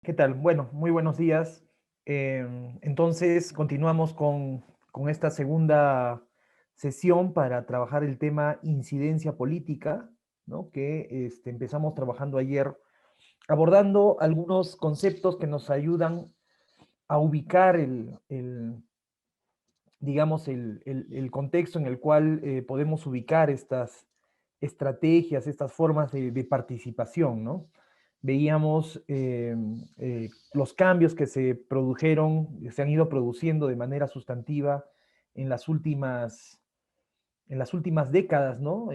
¿Qué tal? Bueno, muy buenos días. Entonces, continuamos con esta segunda sesión para trabajar el tema incidencia política, ¿no? Que empezamos trabajando ayer, abordando algunos conceptos que nos ayudan a ubicar digamos, el contexto en el cual podemos ubicar estas estrategias, estas formas de participación, ¿no? Veíamos los cambios que se produjeron, se han ido produciendo de manera sustantiva en en las últimas décadas, ¿no?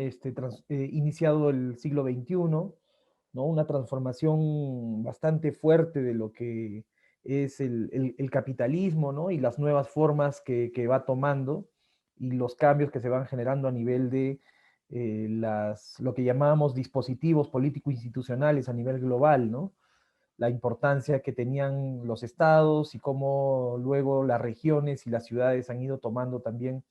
Iniciado el siglo XXI, ¿no? Una transformación bastante fuerte de lo que es el capitalismo, ¿no? Y las nuevas formas que va tomando y los cambios que se van generando a nivel de lo que llamábamos dispositivos político-institucionales a nivel global, ¿no? La importancia que tenían los estados y cómo luego las regiones y las ciudades han ido tomando también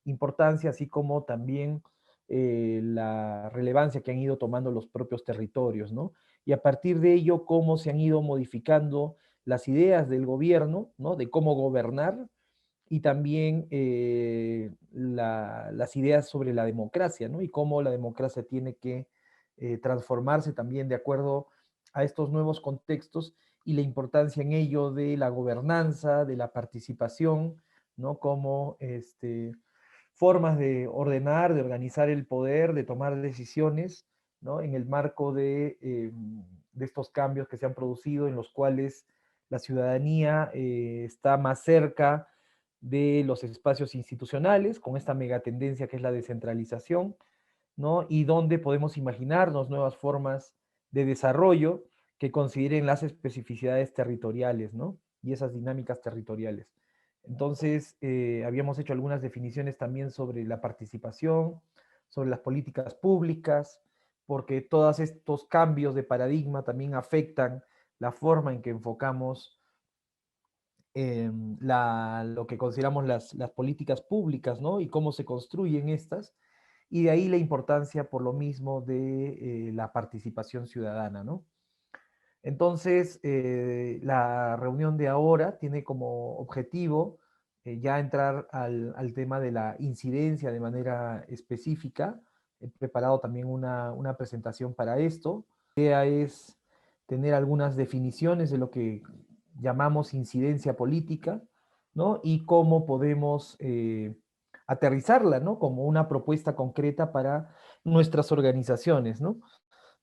importancia, así como también la relevancia que han ido tomando los propios territorios, ¿no? Y a partir de ello, cómo se han ido modificando las ideas del gobierno, ¿no? De cómo gobernar y también las ideas sobre la democracia, ¿no? Y cómo la democracia tiene que transformarse también de acuerdo a estos nuevos contextos y la importancia en ello de la gobernanza, de la participación, ¿no? Como formas de ordenar, de organizar el poder, de tomar decisiones, ¿no? En el marco de estos cambios que se han producido, en los cuales la ciudadanía está más cerca de los espacios institucionales, con esta megatendencia que es la descentralización, ¿no? Y donde podemos imaginarnos nuevas formas de desarrollo que consideren las especificidades territoriales, ¿no? Y esas dinámicas territoriales. Entonces, habíamos hecho algunas definiciones también sobre la participación, sobre las políticas públicas, porque todos estos cambios de paradigma también afectan la forma en que enfocamos lo que consideramos las políticas públicas, ¿no? Y cómo se construyen estas, y de ahí la importancia por lo mismo de la participación ciudadana, ¿no? Entonces, la reunión de ahora tiene como objetivo ya entrar al tema de la incidencia de manera específica. He preparado también una presentación para esto. La idea es tener algunas definiciones de lo que llamamos incidencia política, ¿no? Y cómo podemos aterrizarla, ¿no? Como una propuesta concreta para nuestras organizaciones, ¿no?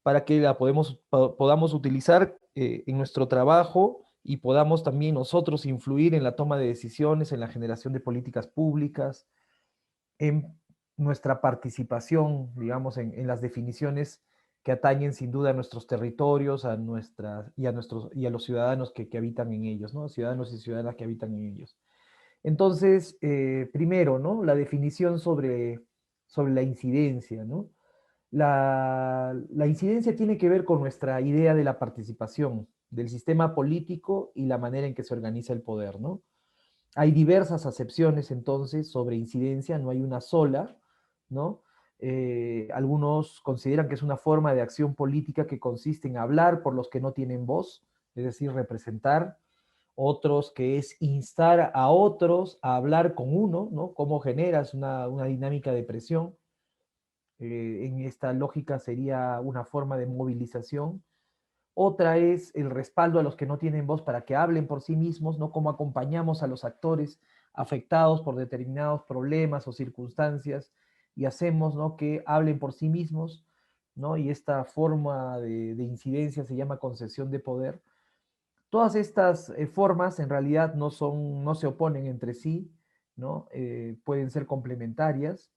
Para que podamos utilizar en nuestro trabajo y podamos también nosotros influir en la toma de decisiones, en la generación de políticas públicas, en nuestra participación, digamos, en las definiciones que atañen sin duda a nuestros territorios, y a los ciudadanos que habitan en ellos, ¿no? Ciudadanos y ciudadanas que habitan en ellos. Entonces, primero, ¿no? La definición sobre la incidencia, ¿no? La incidencia tiene que ver con nuestra idea de la participación, del sistema político y la manera en que se organiza el poder, ¿no? Hay diversas acepciones entonces sobre incidencia, no hay una sola, ¿no? Algunos consideran que es una forma de acción política que consiste en hablar por los que no tienen voz, es decir, representar. Otros que es instar a otros a hablar con uno, ¿no? Cómo generas una dinámica de presión. En esta lógica sería una forma de movilización. Otra es el respaldo a los que no tienen voz para que hablen por sí mismos, ¿no? Cómo acompañamos a los actores afectados por determinados problemas o circunstancias y hacemos, ¿no? Que hablen por sí mismos, ¿no? Y esta forma de incidencia se llama concesión de poder. Todas estas formas en realidad no se oponen entre sí, ¿no? Pueden ser complementarias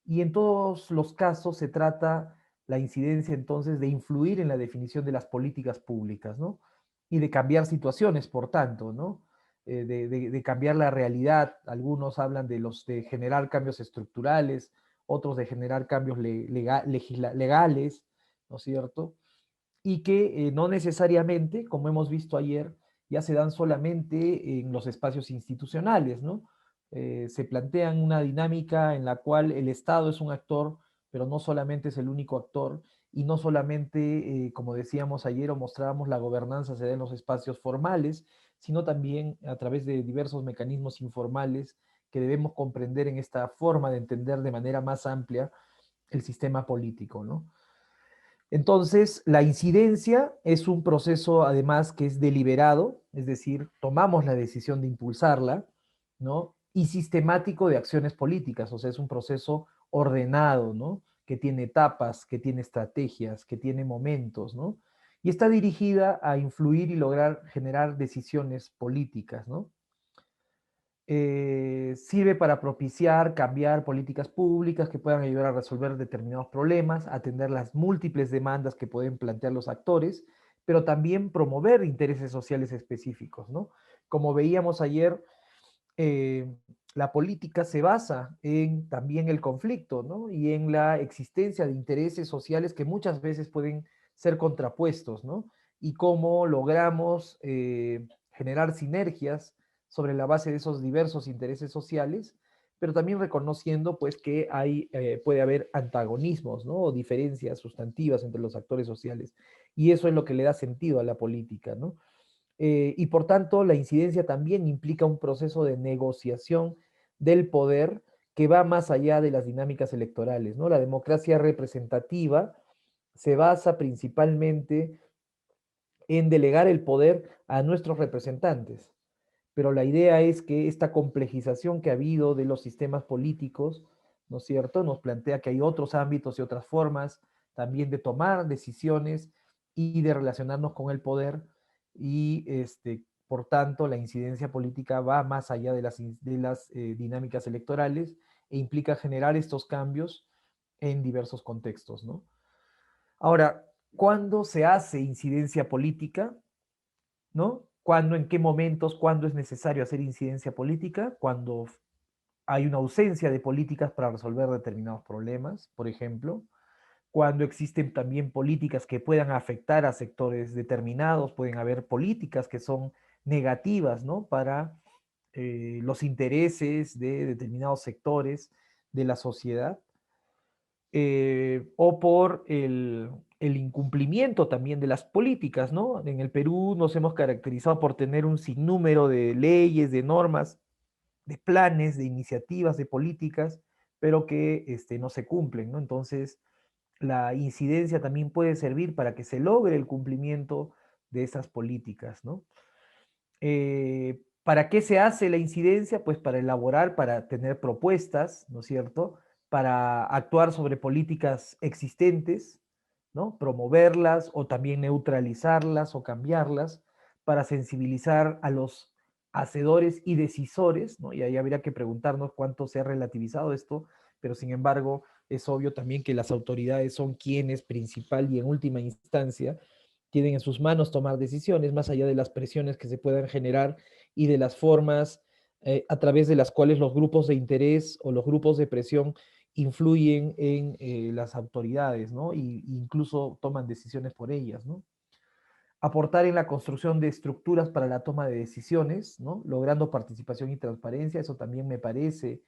y en todos los casos se trata la incidencia entonces de influir en la definición de las políticas públicas, ¿no? Y de cambiar situaciones, por tanto, ¿no? De cambiar la realidad. Algunos hablan de generar cambios estructurales, otros de generar cambios legales, ¿no es cierto? Y que no necesariamente, como hemos visto ayer, ya se dan solamente en los espacios institucionales, ¿no? Se plantean una dinámica en la cual el Estado es un actor pero no solamente es el único actor y no solamente, como decíamos ayer o mostrábamos, la gobernanza se da en los espacios formales, sino también a través de diversos mecanismos informales que debemos comprender en esta forma de entender de manera más amplia el sistema político, ¿no? Entonces, la incidencia es un proceso además que es deliberado, es decir, tomamos la decisión de impulsarla, ¿no? Y sistemático de acciones políticas, o sea, es un proceso ordenado, ¿no? Que tiene etapas, que tiene estrategias, que tiene momentos, ¿no? Y está dirigida a influir y lograr generar decisiones políticas, ¿no? Sirve para propiciar, cambiar políticas públicas que puedan ayudar a resolver determinados problemas, atender las múltiples demandas que pueden plantear los actores, pero también promover intereses sociales específicos, ¿no? Como veíamos ayer, eh, la política se basa en también el conflicto, ¿no? Y en la existencia de intereses sociales que muchas veces pueden ser contrapuestos, ¿no? Y cómo logramos generar sinergias sobre la base de esos diversos intereses sociales, pero también reconociendo pues que puede haber antagonismos, ¿no? O diferencias sustantivas entre los actores sociales. Y eso es lo que le da sentido a la política, ¿no? Y por tanto, la incidencia también implica un proceso de negociación del poder que va más allá de las dinámicas electorales, ¿no? La democracia representativa se basa principalmente en delegar el poder a nuestros representantes, pero la idea es que esta complejización que ha habido de los sistemas políticos, ¿no es cierto?, nos plantea que hay otros ámbitos y otras formas también de tomar decisiones y de relacionarnos con el poder y, por tanto, la incidencia política va más allá de las dinámicas electorales e implica generar estos cambios en diversos contextos, ¿no? Ahora, ¿cuándo se hace incidencia política? ¿No? ¿Cuándo, en qué momentos, cuándo es necesario hacer incidencia política? Cuando hay una ausencia de políticas para resolver determinados problemas, por ejemplo. Cuando existen también políticas que puedan afectar a sectores determinados, pueden haber políticas que son negativas, ¿no? Para los intereses de determinados sectores de la sociedad o por el incumplimiento también de las políticas, ¿no? En el Perú nos hemos caracterizado por tener un sinnúmero de leyes, de normas, de planes, de iniciativas, de políticas, pero que no se cumplen, ¿no? Entonces, la incidencia también puede servir para que se logre el cumplimiento de esas políticas, ¿no? ¿Para qué se hace la incidencia? Pues para elaborar, para tener propuestas, ¿no es cierto? Para actuar sobre políticas existentes, ¿no? Promoverlas o también neutralizarlas o cambiarlas, para sensibilizar a los hacedores y decisores, ¿no? Y ahí habría que preguntarnos cuánto se ha relativizado esto, pero sin embargo es obvio también que las autoridades son quienes principal y en última instancia tienen en sus manos tomar decisiones, más allá de las presiones que se puedan generar y de las formas a través de las cuales los grupos de interés o los grupos de presión influyen en las autoridades, ¿no? Y incluso toman decisiones por ellas, ¿no? Aportar en la construcción de estructuras para la toma de decisiones, ¿no? Logrando participación y transparencia, eso también me parece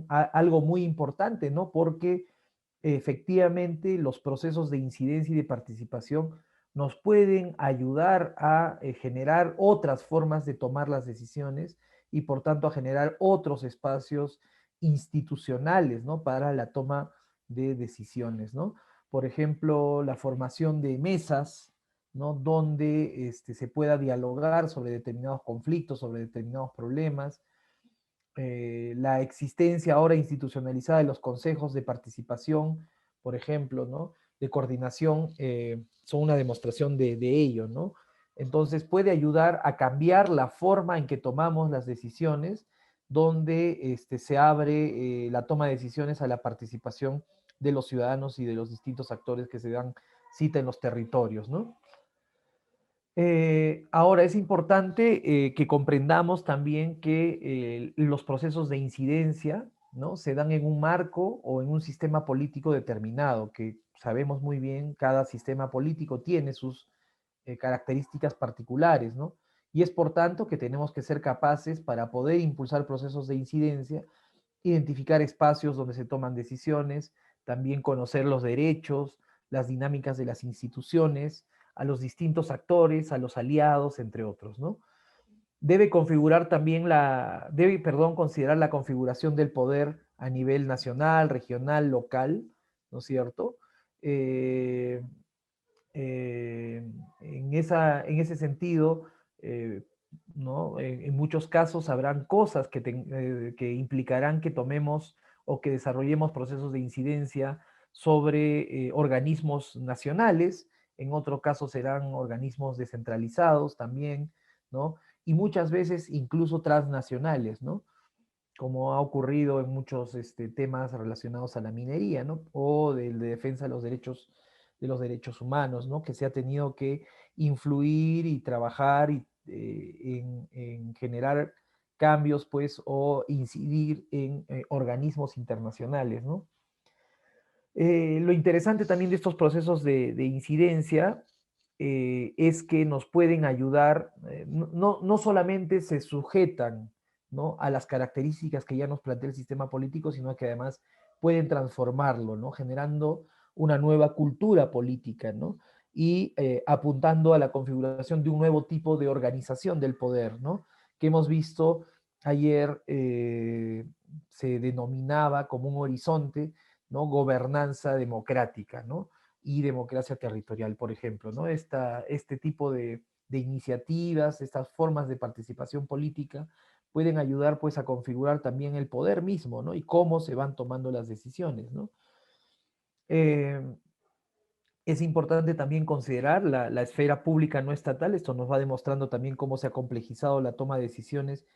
algo muy importante, ¿no? Porque efectivamente los procesos de incidencia y de participación nos pueden ayudar a generar otras formas de tomar las decisiones y por tanto a generar otros espacios institucionales, ¿no? Para la toma de decisiones, ¿no? Por ejemplo, la formación de mesas, ¿no? Donde se pueda dialogar sobre determinados conflictos, sobre determinados problemas, la existencia ahora institucionalizada de los consejos de participación, por ejemplo, ¿no? De coordinación, son una demostración de ello, ¿no? Entonces puede ayudar a cambiar la forma en que tomamos las decisiones, donde se abre la toma de decisiones a la participación de los ciudadanos y de los distintos actores que se dan cita en los territorios, ¿no? Ahora, es importante que comprendamos también que los procesos de incidencia, ¿no? Se dan en un marco o en un sistema político determinado, que sabemos muy bien, cada sistema político tiene sus características particulares, ¿no? Y es por tanto que tenemos que ser capaces para poder impulsar procesos de incidencia identificar espacios donde se toman decisiones, también conocer los derechos, las dinámicas de las instituciones, a los distintos actores, a los aliados, entre otros, ¿no? Debe configurar también debe, perdón, considerar la configuración del poder a nivel nacional, regional, local, ¿no es cierto? Eh, en ese sentido, eh, ¿no? En muchos casos habrán cosas que implicarán que tomemos o que desarrollemos procesos de incidencia sobre organismos nacionales, en otro caso serán organismos descentralizados también, ¿no? Y muchas veces incluso transnacionales, ¿no? Como ha ocurrido en muchos temas relacionados a la minería, ¿no? O de defensa de los derechos humanos, ¿no? Que se ha tenido que influir y trabajar en generar cambios, pues, o incidir en organismos internacionales, ¿no? Lo interesante también de estos procesos de incidencia es que nos pueden ayudar, no solamente se sujetan, ¿no?, a las características que ya nos plantea el sistema político, sino que además pueden transformarlo, ¿no?, generando una nueva cultura política, ¿no?, y apuntando a la configuración de un nuevo tipo de organización del poder, ¿no?, que hemos visto ayer se denominaba como un horizonte, ¿no?, gobernanza democrática, ¿no?, y democracia territorial, por ejemplo, ¿no? Este tipo de iniciativas, estas formas de participación política pueden ayudar pues a configurar también el poder mismo, ¿no? Y cómo se van tomando las decisiones, ¿no? Eh, es importante también considerar la esfera pública no estatal. Esto nos va demostrando también cómo se ha complejizado la toma de decisiones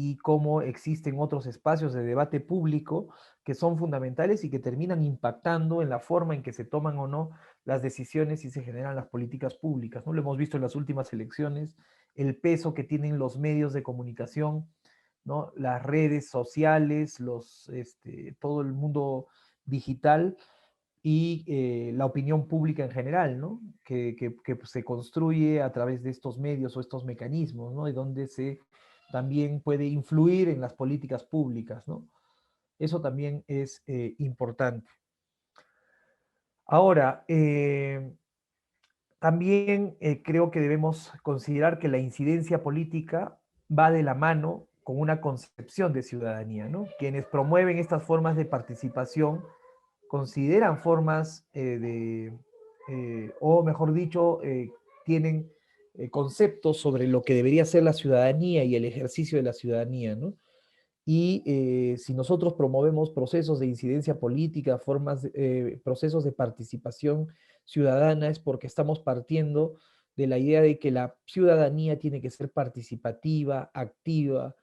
y cómo existen otros espacios de debate público que son fundamentales y que terminan impactando en la forma en que se toman o no las decisiones y se generan las políticas públicas, ¿no? Lo hemos visto en las últimas elecciones, el peso que tienen los medios de comunicación, ¿no? Las redes sociales, todo el mundo digital y la opinión pública en general, ¿no? Que se construye a través de estos medios o estos mecanismos, ¿no? Y donde se también puede influir en las políticas públicas, ¿no? Eso también es importante. Ahora, también creo que debemos considerar que la incidencia política va de la mano con una concepción de ciudadanía, ¿no? Quienes promueven estas formas de participación consideran formas o mejor dicho, tienen conceptos sobre lo que debería ser la ciudadanía y el ejercicio de la ciudadanía, ¿no? Y si nosotros promovemos procesos de incidencia política, procesos de participación ciudadana, es porque estamos partiendo de la idea de que la ciudadanía tiene que ser participativa, activa,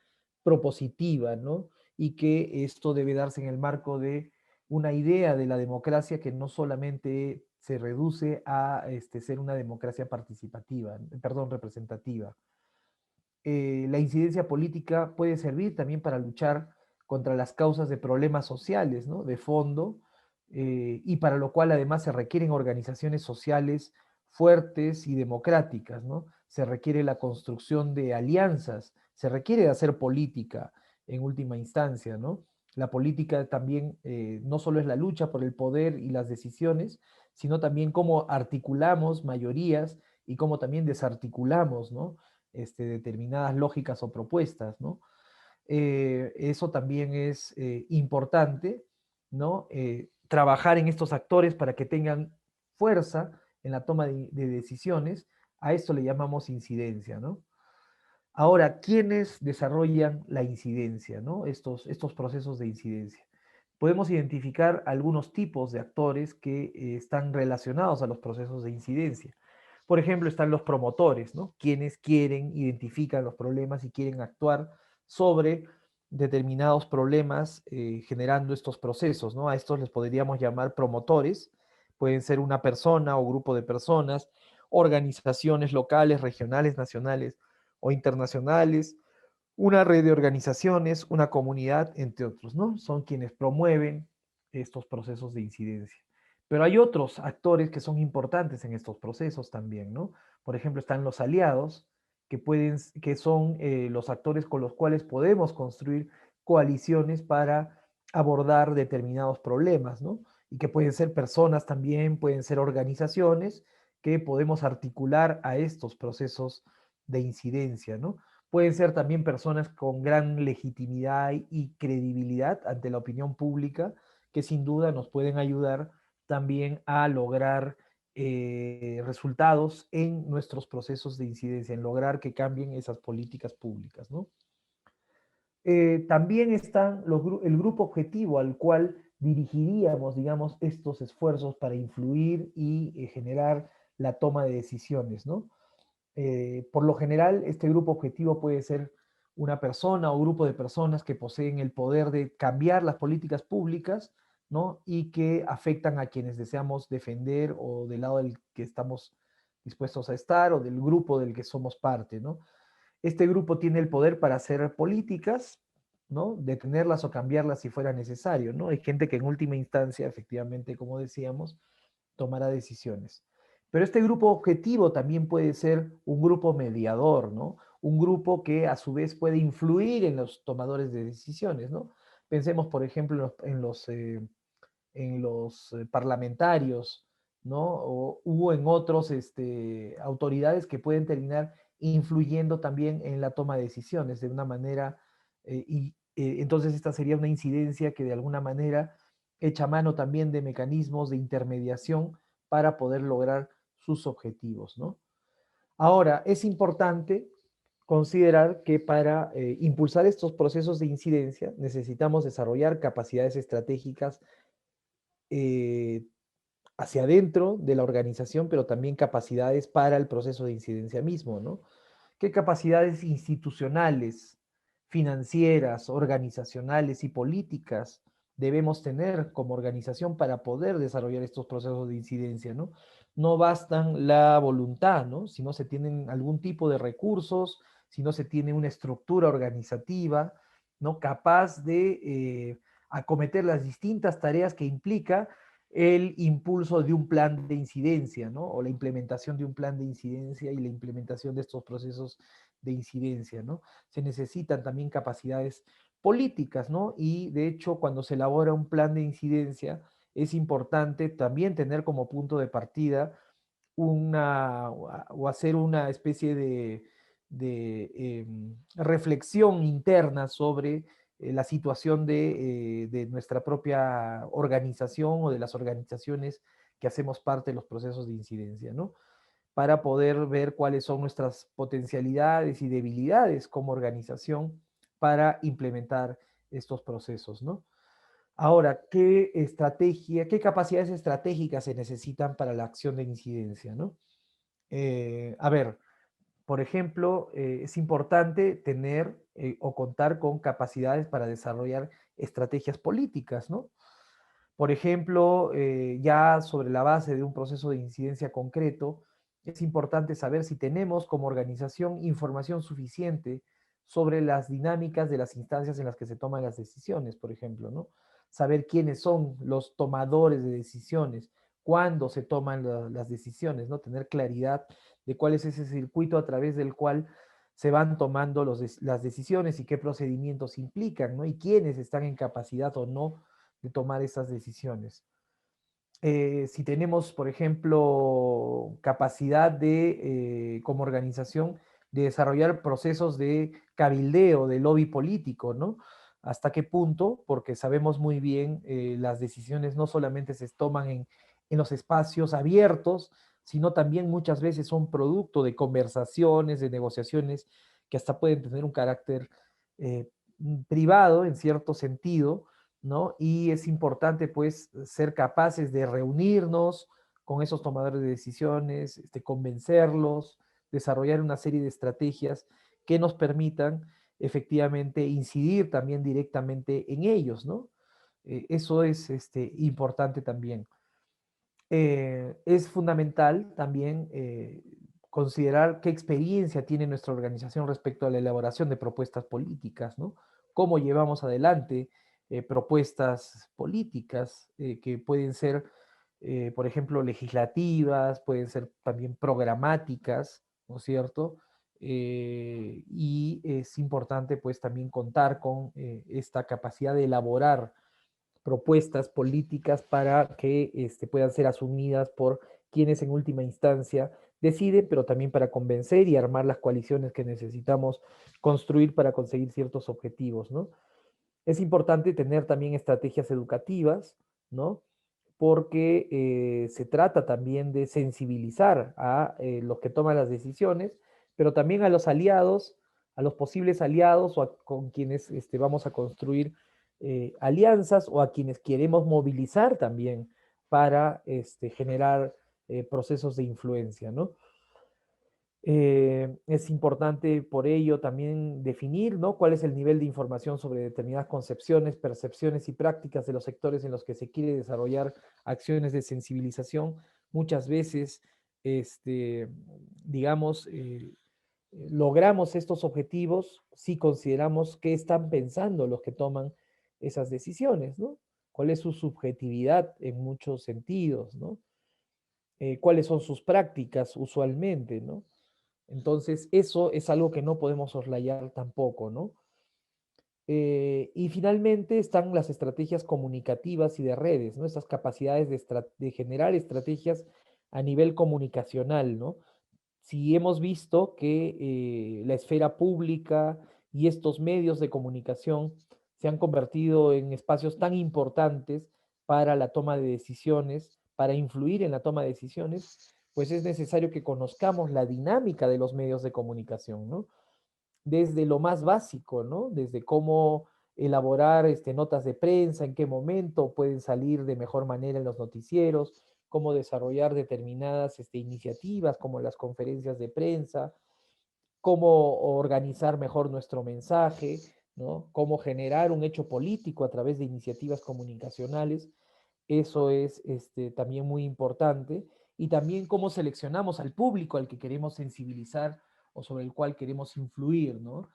propositiva, ¿no? Y que esto debe darse en el marco de una idea de la democracia que no solamente se reduce a ser una democracia participativa, perdón, representativa. La incidencia política puede servir también para luchar contra las causas de problemas sociales, ¿no?, de fondo, y para lo cual además se requieren organizaciones sociales fuertes y democráticas, ¿no? Se requiere la construcción de alianzas, se requiere hacer política en última instancia, ¿no? La política también no solo es la lucha por el poder y las decisiones, sino también cómo articulamos mayorías y cómo también desarticulamos, ¿no?, determinadas lógicas o propuestas, ¿no? Eso también es importante, ¿no? Trabajar en estos actores para que tengan fuerza en la toma de decisiones, a esto le llamamos incidencia, ¿no? Ahora, ¿quiénes desarrollan la incidencia, ¿no? Estos procesos de incidencia. Podemos identificar algunos tipos de actores que están relacionados a los procesos de incidencia. Por ejemplo, están los promotores, ¿no? Quienes quieren, identifican los problemas y quieren actuar sobre determinados problemas generando estos procesos, ¿no? A estos les podríamos llamar promotores. Pueden ser una persona o grupo de personas, organizaciones locales, regionales, nacionales o internacionales, una red de organizaciones, una comunidad, entre otros, ¿no? Son quienes promueven estos procesos de incidencia. Pero hay otros actores que son importantes en estos procesos también, ¿no? Por ejemplo, están los aliados, que son los actores con los cuales podemos construir coaliciones para abordar determinados problemas, ¿no? Y que pueden ser personas también, pueden ser organizaciones que podemos articular a estos procesos de incidencia, ¿no? Pueden ser también personas con gran legitimidad y credibilidad ante la opinión pública que sin duda nos pueden ayudar también a lograr resultados en nuestros procesos de incidencia, en lograr que cambien esas políticas públicas, ¿no? También está el grupo objetivo al cual dirigiríamos, digamos, estos esfuerzos para influir y generar la toma de decisiones, ¿no? Por lo general, este grupo objetivo puede ser una persona o grupo de personas que poseen el poder de cambiar las políticas públicas, ¿no? Y que afectan a quienes deseamos defender o del lado del que estamos dispuestos a estar o del grupo del que somos parte, ¿no? Este grupo tiene el poder para hacer políticas, ¿no? Detenerlas o cambiarlas si fuera necesario, ¿no? Hay gente que en última instancia, efectivamente, como decíamos, tomará decisiones. Pero este grupo objetivo también puede ser un grupo mediador, ¿no? Un grupo que a su vez puede influir en los tomadores de decisiones, ¿no? Pensemos, por ejemplo, en los parlamentarios, ¿no? O en otros autoridades que pueden terminar influyendo también en la toma de decisiones de una manera, entonces esta sería una incidencia que de alguna manera echa mano también de mecanismos de intermediación para poder lograr sus objetivos, ¿no? Ahora, es importante considerar que para impulsar estos procesos de incidencia necesitamos desarrollar capacidades estratégicas eh, hacia adentro de la organización, pero también capacidades para el proceso de incidencia mismo, ¿no? ¿Qué capacidades institucionales, financieras, organizacionales y políticas debemos tener como organización para poder desarrollar estos procesos de incidencia, ¿no? No bastan la voluntad, ¿no? Si no se tienen algún tipo de recursos, si no se tiene una estructura organizativa, ¿no? Capaz de acometer las distintas tareas que implica el impulso de un plan de incidencia, ¿no? O la implementación de un plan de incidencia y la implementación de estos procesos de incidencia, ¿no? Se necesitan también capacidades políticas, ¿no? Y de hecho, cuando se elabora un plan de incidencia, es importante también tener como punto de partida o hacer una especie de reflexión interna sobre la situación de nuestra propia organización o de las organizaciones que hacemos parte de los procesos de incidencia, ¿no? Para poder ver cuáles son nuestras potencialidades y debilidades como organización para implementar estos procesos, ¿no? Ahora, ¿qué estrategia, qué capacidades estratégicas se necesitan para la acción de incidencia, ¿no? A ver, por ejemplo, es importante tener o contar con capacidades para desarrollar estrategias políticas, ¿no? Por ejemplo, ya sobre la base de un proceso de incidencia concreto, es importante saber si tenemos como organización información suficiente sobre las dinámicas de las instancias en las que se toman las decisiones, por ejemplo, ¿no? Saber quiénes son los tomadores de decisiones, cuándo se toman las decisiones, ¿no? Tener claridad de cuál es ese circuito a través del cual se van tomando las decisiones y qué procedimientos implican, ¿no? Y quiénes están en capacidad o no de tomar esas decisiones. Si tenemos, por ejemplo, capacidad de, como organización, de desarrollar procesos de cabildeo, de lobby político, ¿no? ¿Hasta qué punto? Porque sabemos muy bien, las decisiones no solamente se toman en los espacios abiertos, sino también muchas veces son producto de conversaciones, de negociaciones que hasta pueden tener un carácter eh, privado en cierto sentido, ¿no? Y es importante, pues, ser capaces de reunirnos con esos tomadores de decisiones, convencerlos, desarrollar una serie de estrategias que nos permitan efectivamente incidir también directamente en ellos, ¿no? Eso es importante también. Es fundamental también considerar qué experiencia tiene nuestra organización respecto a la elaboración de propuestas políticas, ¿no? Cómo llevamos adelante propuestas políticas que pueden ser, por ejemplo, legislativas, pueden ser también programáticas, ¿no es cierto? y es importante pues también contar con esta capacidad de elaborar propuestas políticas para que puedan ser asumidas por quienes en última instancia deciden, pero también para convencer y armar las coaliciones que necesitamos construir para conseguir ciertos objetivos, ¿no? Es importante tener también estrategias educativas, ¿no? Porque se trata también de sensibilizar a los que toman las decisiones, pero también a los aliados, a los posibles aliados con quienes vamos a construir alianzas o a quienes queremos movilizar también para generar procesos de influencia, ¿no? Es importante por ello también definir, ¿no?, cuál es el nivel de información sobre determinadas concepciones, percepciones y prácticas de los sectores en los que se quiere desarrollar acciones de sensibilización. Muchas veces, este, digamos, logramos estos objetivos si consideramos qué están pensando los que toman esas decisiones, ¿no? ¿Cuál es su subjetividad en muchos sentidos, ¿no? ¿Cuáles son sus prácticas usualmente, ¿no? Entonces, eso es algo que no podemos soslayar tampoco, ¿no? Y finalmente están las estrategias comunicativas y de redes, ¿no? Esas capacidades de generar estrategias a nivel comunicacional, ¿no? Si hemos visto que la esfera pública y estos medios de comunicación se han convertido en espacios tan importantes para la toma de decisiones, para influir en la toma de decisiones, pues es necesario que conozcamos la dinámica de los medios de comunicación, ¿no? Desde lo más básico, ¿no? Desde cómo elaborar notas de prensa, en qué momento pueden salir de mejor manera en los noticieros, cómo desarrollar determinadas iniciativas como las conferencias de prensa, cómo organizar mejor nuestro mensaje, ¿no? Cómo generar un hecho político a través de iniciativas comunicacionales. Eso es también muy importante. Y también cómo seleccionamos al público al que queremos sensibilizar o sobre el cual queremos influir, ¿no?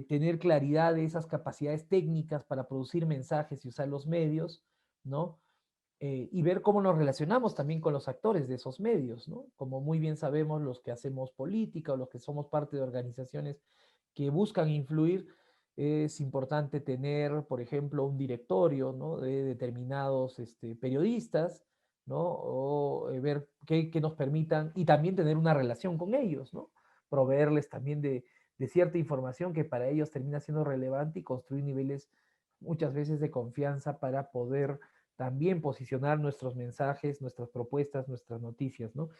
Tener claridad de esas capacidades técnicas para producir mensajes y usar los medios, ¿no? Y ver cómo nos relacionamos también con los actores de esos medios, ¿no? Como muy bien sabemos, los que hacemos política o los que somos parte de organizaciones que buscan influir, es importante tener, por ejemplo, un directorio, ¿no?, de determinados periodistas, ¿no? O ver qué nos permitan, y también tener una relación con ellos, ¿no? Proveerles también de cierta información que para ellos termina siendo relevante y construir niveles muchas veces de confianza para poder también posicionar nuestros mensajes, nuestras propuestas, nuestras noticias, ¿no?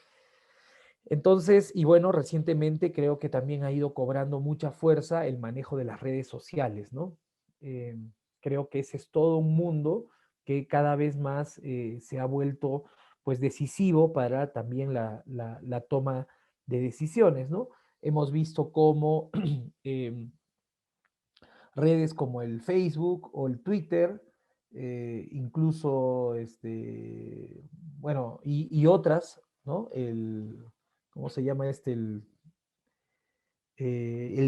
Entonces, y bueno, recientemente creo que también ha ido cobrando mucha fuerza el manejo de las redes sociales, ¿no? Eh, Creo que ese es todo un mundo que cada vez más se ha vuelto pues decisivo para también la toma de decisiones, ¿no? Hemos visto cómo redes como el Facebook o el Twitter, incluso, bueno, y otras, ¿no? ¿Cómo se llama el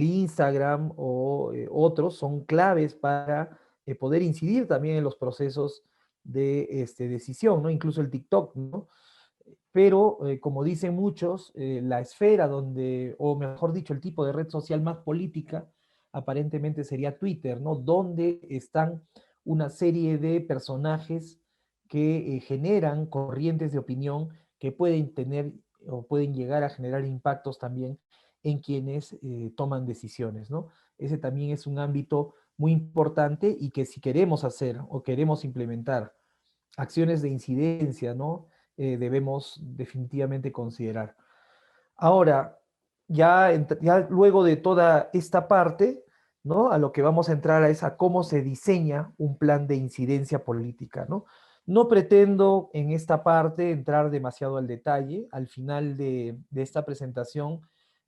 Instagram o otros son claves para poder incidir también en los procesos de decisión, ¿no? Incluso el TikTok, ¿no? Pero, como dicen muchos, la esfera donde, o mejor dicho, el tipo de red social más política, aparentemente sería Twitter, ¿no? Donde están una serie de personajes que generan corrientes de opinión que pueden tener o pueden llegar a generar impactos también en quienes toman decisiones, ¿no? Ese también es un ámbito muy importante y que si queremos hacer o queremos implementar acciones de incidencia, ¿no? Debemos definitivamente considerar. Ahora, ya luego de toda esta parte, ¿no? A lo que vamos a entrar es a cómo se diseña un plan de incidencia política, ¿no? No pretendo en esta parte entrar demasiado al detalle. Al final de esta presentación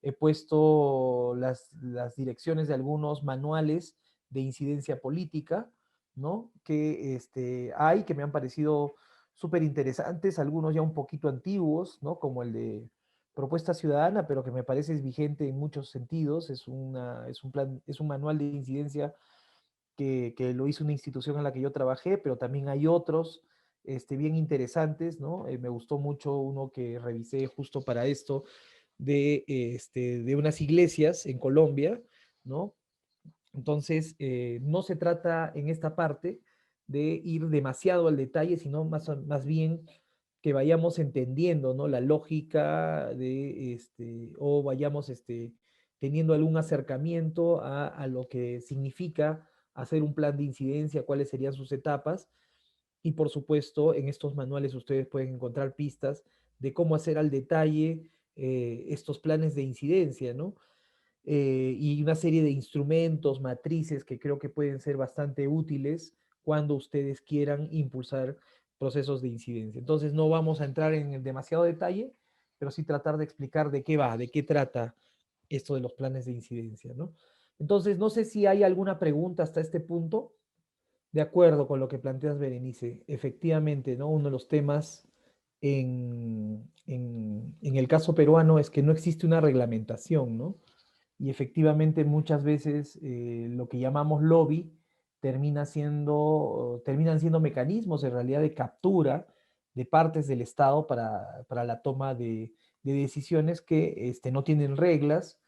he puesto las direcciones de algunos manuales de incidencia política, ¿no? Que hay, que me han parecido súper interesantes, algunos ya un poquito antiguos, ¿no? Como el de Propuesta Ciudadana, pero que me parece es vigente en muchos sentidos. Es un manual de incidencia que lo hizo una institución en la que yo trabajé, pero también hay otros bien interesantes, ¿no? Me gustó mucho uno que revisé justo para esto, de unas iglesias en Colombia, ¿no? Entonces, no se trata en esta parte de ir demasiado al detalle, sino más bien que vayamos entendiendo, ¿no? La lógica o vayamos teniendo algún acercamiento a lo que significa hacer un plan de incidencia, cuáles serían sus etapas. Y por supuesto, en estos manuales ustedes pueden encontrar pistas de cómo hacer al detalle estos planes de incidencia, ¿no? Y una serie de instrumentos, matrices que creo que pueden ser bastante útiles cuando ustedes quieran impulsar procesos de incidencia. Entonces no vamos a entrar en demasiado detalle, pero sí tratar de explicar de qué va, de qué trata esto de los planes de incidencia, ¿no? Entonces, no sé si hay alguna pregunta hasta este punto. De acuerdo con lo que planteas, Berenice, efectivamente, ¿no? Uno de los temas en el caso peruano es que no existe una reglamentación, ¿no? Y efectivamente muchas veces lo que llamamos lobby terminan siendo mecanismos en realidad de captura de partes del Estado para la toma de decisiones que no tienen reglas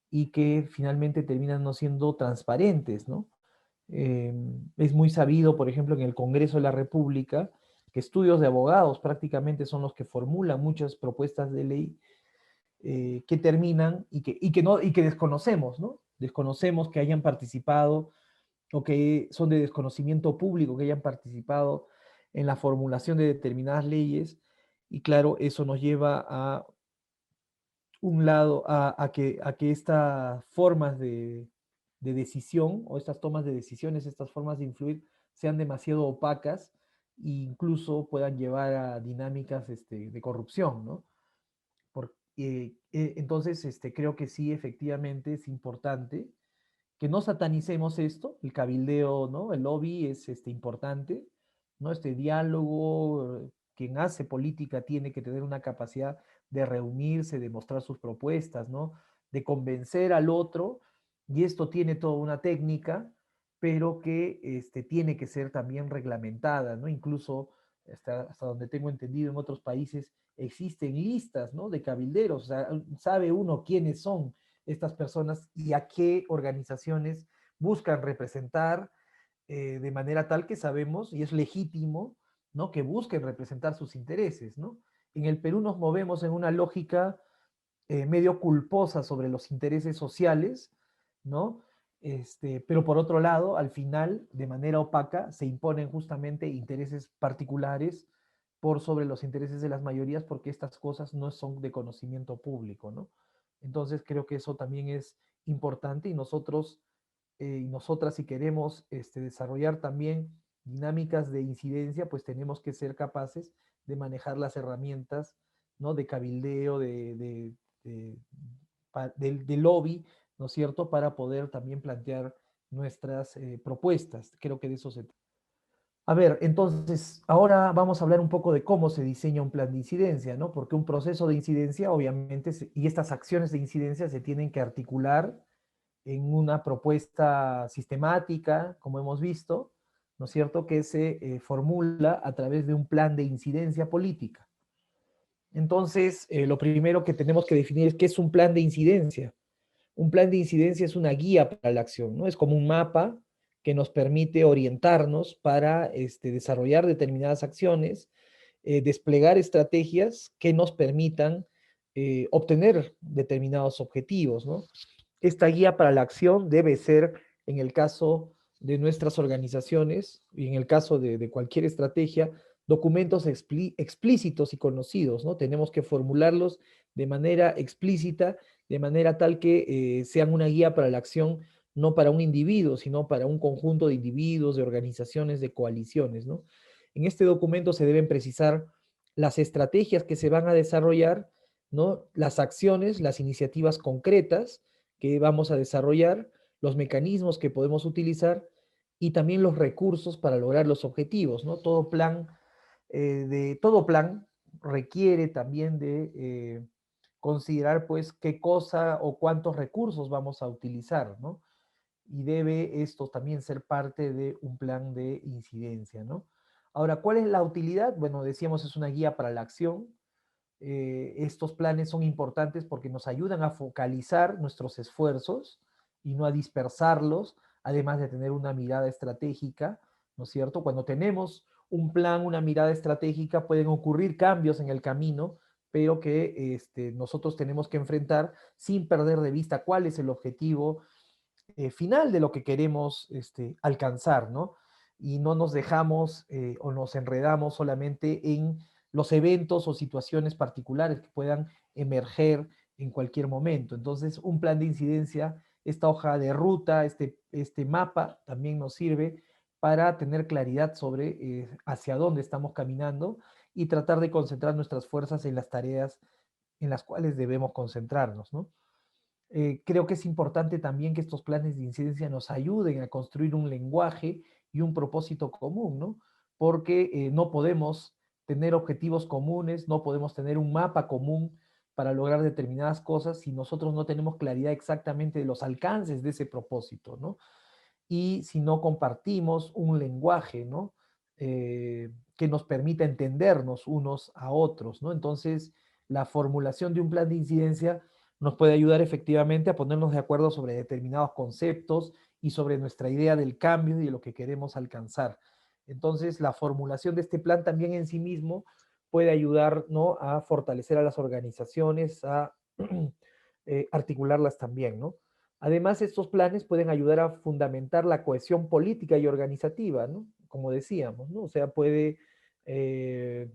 y que finalmente terminan no siendo transparentes, ¿no? Es muy sabido, por ejemplo, en el Congreso de la República, que estudios de abogados prácticamente son los que formulan muchas propuestas de ley que terminan y que desconocemos, ¿no? Desconocemos que hayan participado o que son de desconocimiento público, que hayan participado en la formulación de determinadas leyes, y claro, eso nos lleva a un lado, a que estas formas de decisión o estas tomas de decisiones, estas formas de influir, sean demasiado opacas e incluso puedan llevar a dinámicas de corrupción, ¿no? Entonces, creo que sí, efectivamente es importante que no satanicemos esto, el cabildeo, ¿no? El lobby es importante, ¿no? Este diálogo, quien hace política tiene que tener una capacidad de reunirse, de mostrar sus propuestas, ¿no? De convencer al otro, y esto tiene toda una técnica, pero que tiene que ser también reglamentada, ¿no? Incluso, hasta donde tengo entendido, en otros países existen listas, ¿no? De cabilderos, o sea, sabe uno quiénes son estas personas y a qué organizaciones buscan representar de manera tal que sabemos, y es legítimo, ¿no? Que busquen representar sus intereses, ¿no? En el Perú nos movemos en una lógica medio culposa sobre los intereses sociales, ¿no? Pero por otro lado, al final, de manera opaca, se imponen justamente intereses particulares por sobre los intereses de las mayorías porque estas cosas no son de conocimiento público, ¿no? Entonces creo que eso también es importante y nosotros y nosotras si queremos desarrollar también dinámicas de incidencia, pues tenemos que ser capaces de manejar las herramientas, ¿no? De cabildeo, de, de lobby, ¿no es cierto?, para poder también plantear nuestras propuestas. Creo que de eso se trata. A ver, entonces, ahora vamos a hablar un poco de cómo se diseña un plan de incidencia, ¿no? Porque un proceso de incidencia, obviamente, y estas acciones de incidencia se tienen que articular en una propuesta sistemática, como hemos visto, ¿no es cierto?, que se formula a través de un plan de incidencia política. Entonces, lo primero que tenemos que definir es qué es un plan de incidencia. Un plan de incidencia es una guía para la acción, ¿no? Es como un mapa que nos permite orientarnos para desarrollar determinadas acciones, desplegar estrategias que nos permitan obtener determinados objetivos, ¿no? Esta guía para la acción debe ser, en el caso de nuestras organizaciones y en el caso de cualquier estrategia, documentos explícitos y conocidos, ¿no? Tenemos que formularlos de manera explícita, de manera tal que sean una guía para la acción, no para un individuo, sino para un conjunto de individuos, de organizaciones, de coaliciones, ¿no? En este documento se deben precisar las estrategias que se van a desarrollar, ¿no? Las acciones, las iniciativas concretas que vamos a desarrollar, los mecanismos que podemos utilizar y también los recursos para lograr los objetivos, ¿no? Todo plan requiere también de considerar pues qué cosa o cuántos recursos vamos a utilizar, ¿no? Y debe esto también ser parte de un plan de incidencia, ¿no? Ahora, ¿cuál es la utilidad? Bueno, decíamos es una guía para la acción, Estos planes son importantes porque nos ayudan a focalizar nuestros esfuerzos y no a dispersarlos, además de tener una mirada estratégica, ¿no es cierto? Cuando tenemos un plan, una mirada estratégica, pueden ocurrir cambios en el camino, pero que nosotros tenemos que enfrentar sin perder de vista cuál es el objetivo final de lo que queremos alcanzar, ¿no? Y no nos dejamos o nos enredamos solamente en los eventos o situaciones particulares que puedan emerger en cualquier momento. Entonces, un plan de incidencia, esta hoja de ruta, este mapa también nos sirve para tener claridad sobre hacia dónde estamos caminando y tratar de concentrar nuestras fuerzas en las tareas en las cuales debemos concentrarnos, ¿no? Creo que es importante también que estos planes de incidencia nos ayuden a construir un lenguaje y un propósito común, ¿no? Porque no podemos tener objetivos comunes, no podemos tener un mapa común para lograr determinadas cosas si nosotros no tenemos claridad exactamente de los alcances de ese propósito, ¿no? Y si no compartimos un lenguaje, ¿no? Que nos permita entendernos unos a otros, ¿no? Entonces, la formulación de un plan de incidencia nos puede ayudar efectivamente a ponernos de acuerdo sobre determinados conceptos y sobre nuestra idea del cambio y de lo que queremos alcanzar. Entonces, la formulación de este plan también en sí mismo puede ayudar, ¿no?, a fortalecer a las organizaciones, a articularlas también, ¿no? Además, estos planes pueden ayudar a fundamentar la cohesión política y organizativa, ¿no? Como decíamos, ¿no? O sea, puede, eh,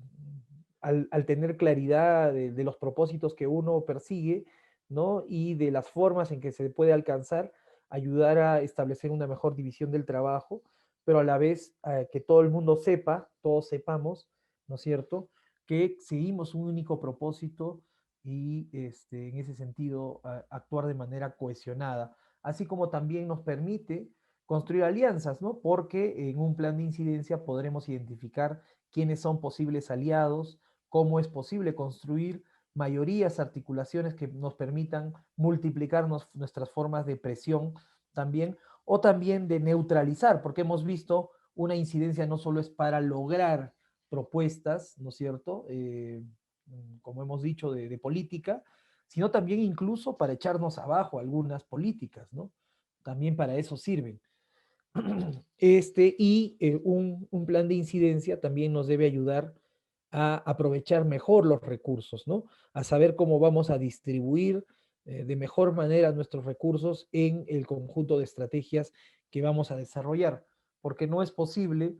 al tener claridad de los propósitos que uno persigue, ¿no? Y de las formas en que se puede alcanzar, ayudar a establecer una mejor división del trabajo, pero a la vez que todo el mundo sepa, todos sepamos, ¿no es cierto?, que seguimos un único propósito y en ese sentido actuar de manera cohesionada, así como también nos permite construir alianzas, ¿no? Porque en un plan de incidencia podremos identificar quiénes son posibles aliados, cómo es posible construir mayorías, articulaciones que nos permitan multiplicar nuestras formas de presión también, o también de neutralizar, porque hemos visto una incidencia no solo es para lograr propuestas, ¿no es cierto? Como hemos dicho, de política, sino también incluso para echarnos abajo algunas políticas, ¿no? También para eso sirven. Un plan de incidencia también nos debe ayudar a aprovechar mejor los recursos, ¿no? A saber cómo vamos a distribuir de mejor manera nuestros recursos en el conjunto de estrategias que vamos a desarrollar, porque no es posible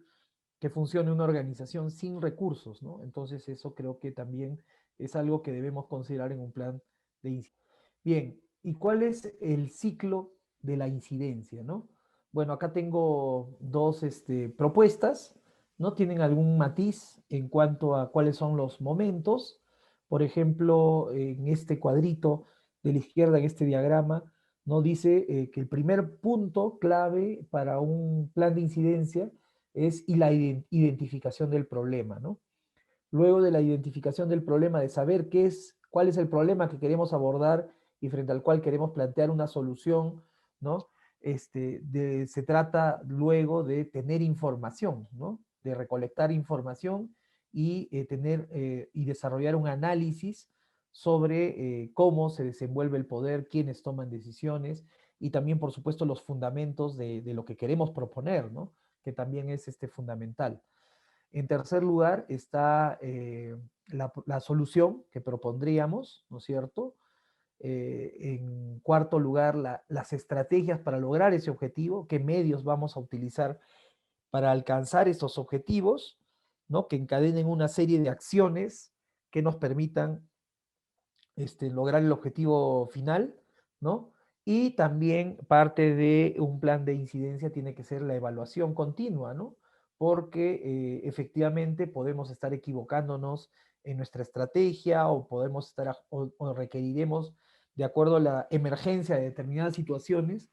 que funcione una organización sin recursos, ¿no? Entonces eso creo que también es algo que debemos considerar en un plan de incidencia. Bien, ¿y cuál es el ciclo de la incidencia, no? Bueno, acá tengo dos propuestas, ¿no? Tienen algún matiz en cuanto a cuáles son los momentos. Por ejemplo, en este cuadrito de la izquierda, en este diagrama, ¿no? Dice que el primer punto clave para un plan de incidencia es y la identificación del problema, ¿no? Luego de la identificación del problema, de saber qué es, cuál es el problema que queremos abordar y frente al cual queremos plantear una solución, ¿no? Se trata luego de tener información, ¿no? De recolectar información y tener y desarrollar un análisis sobre cómo se desenvuelve el poder, quiénes toman decisiones y también, por supuesto, los fundamentos de lo que queremos proponer, ¿no? Que también es fundamental. En tercer lugar está la solución que propondríamos, ¿no es cierto? En cuarto lugar, las estrategias para lograr ese objetivo, qué medios vamos a utilizar para alcanzar estos objetivos, ¿no? Que encadenen una serie de acciones que nos permitan lograr el objetivo final, ¿no? Y también parte de un plan de incidencia tiene que ser la evaluación continua, ¿no? Porque efectivamente podemos estar equivocándonos en nuestra estrategia o podemos estar o requeriremos, de acuerdo a la emergencia de determinadas situaciones,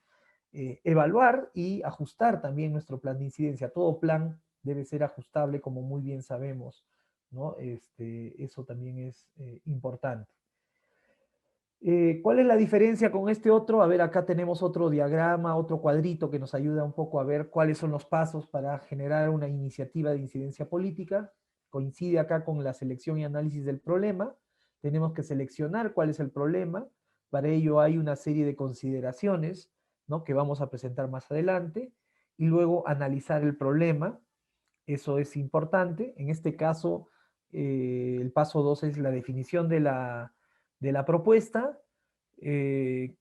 evaluar y ajustar también nuestro plan de incidencia. Todo plan debe ser ajustable, como muy bien sabemos, ¿no? Eso también es importante. ¿Cuál es la diferencia con este otro? A ver, acá tenemos otro diagrama, otro cuadrito que nos ayuda un poco a ver cuáles son los pasos para generar una iniciativa de incidencia política. Coincide acá con la selección y análisis del problema. Tenemos que seleccionar cuál es el problema. Para ello hay una serie de consideraciones, ¿no?, que vamos a presentar más adelante, y luego analizar el problema. Eso es importante. En este caso, el paso 2 es la definición de la propuesta, que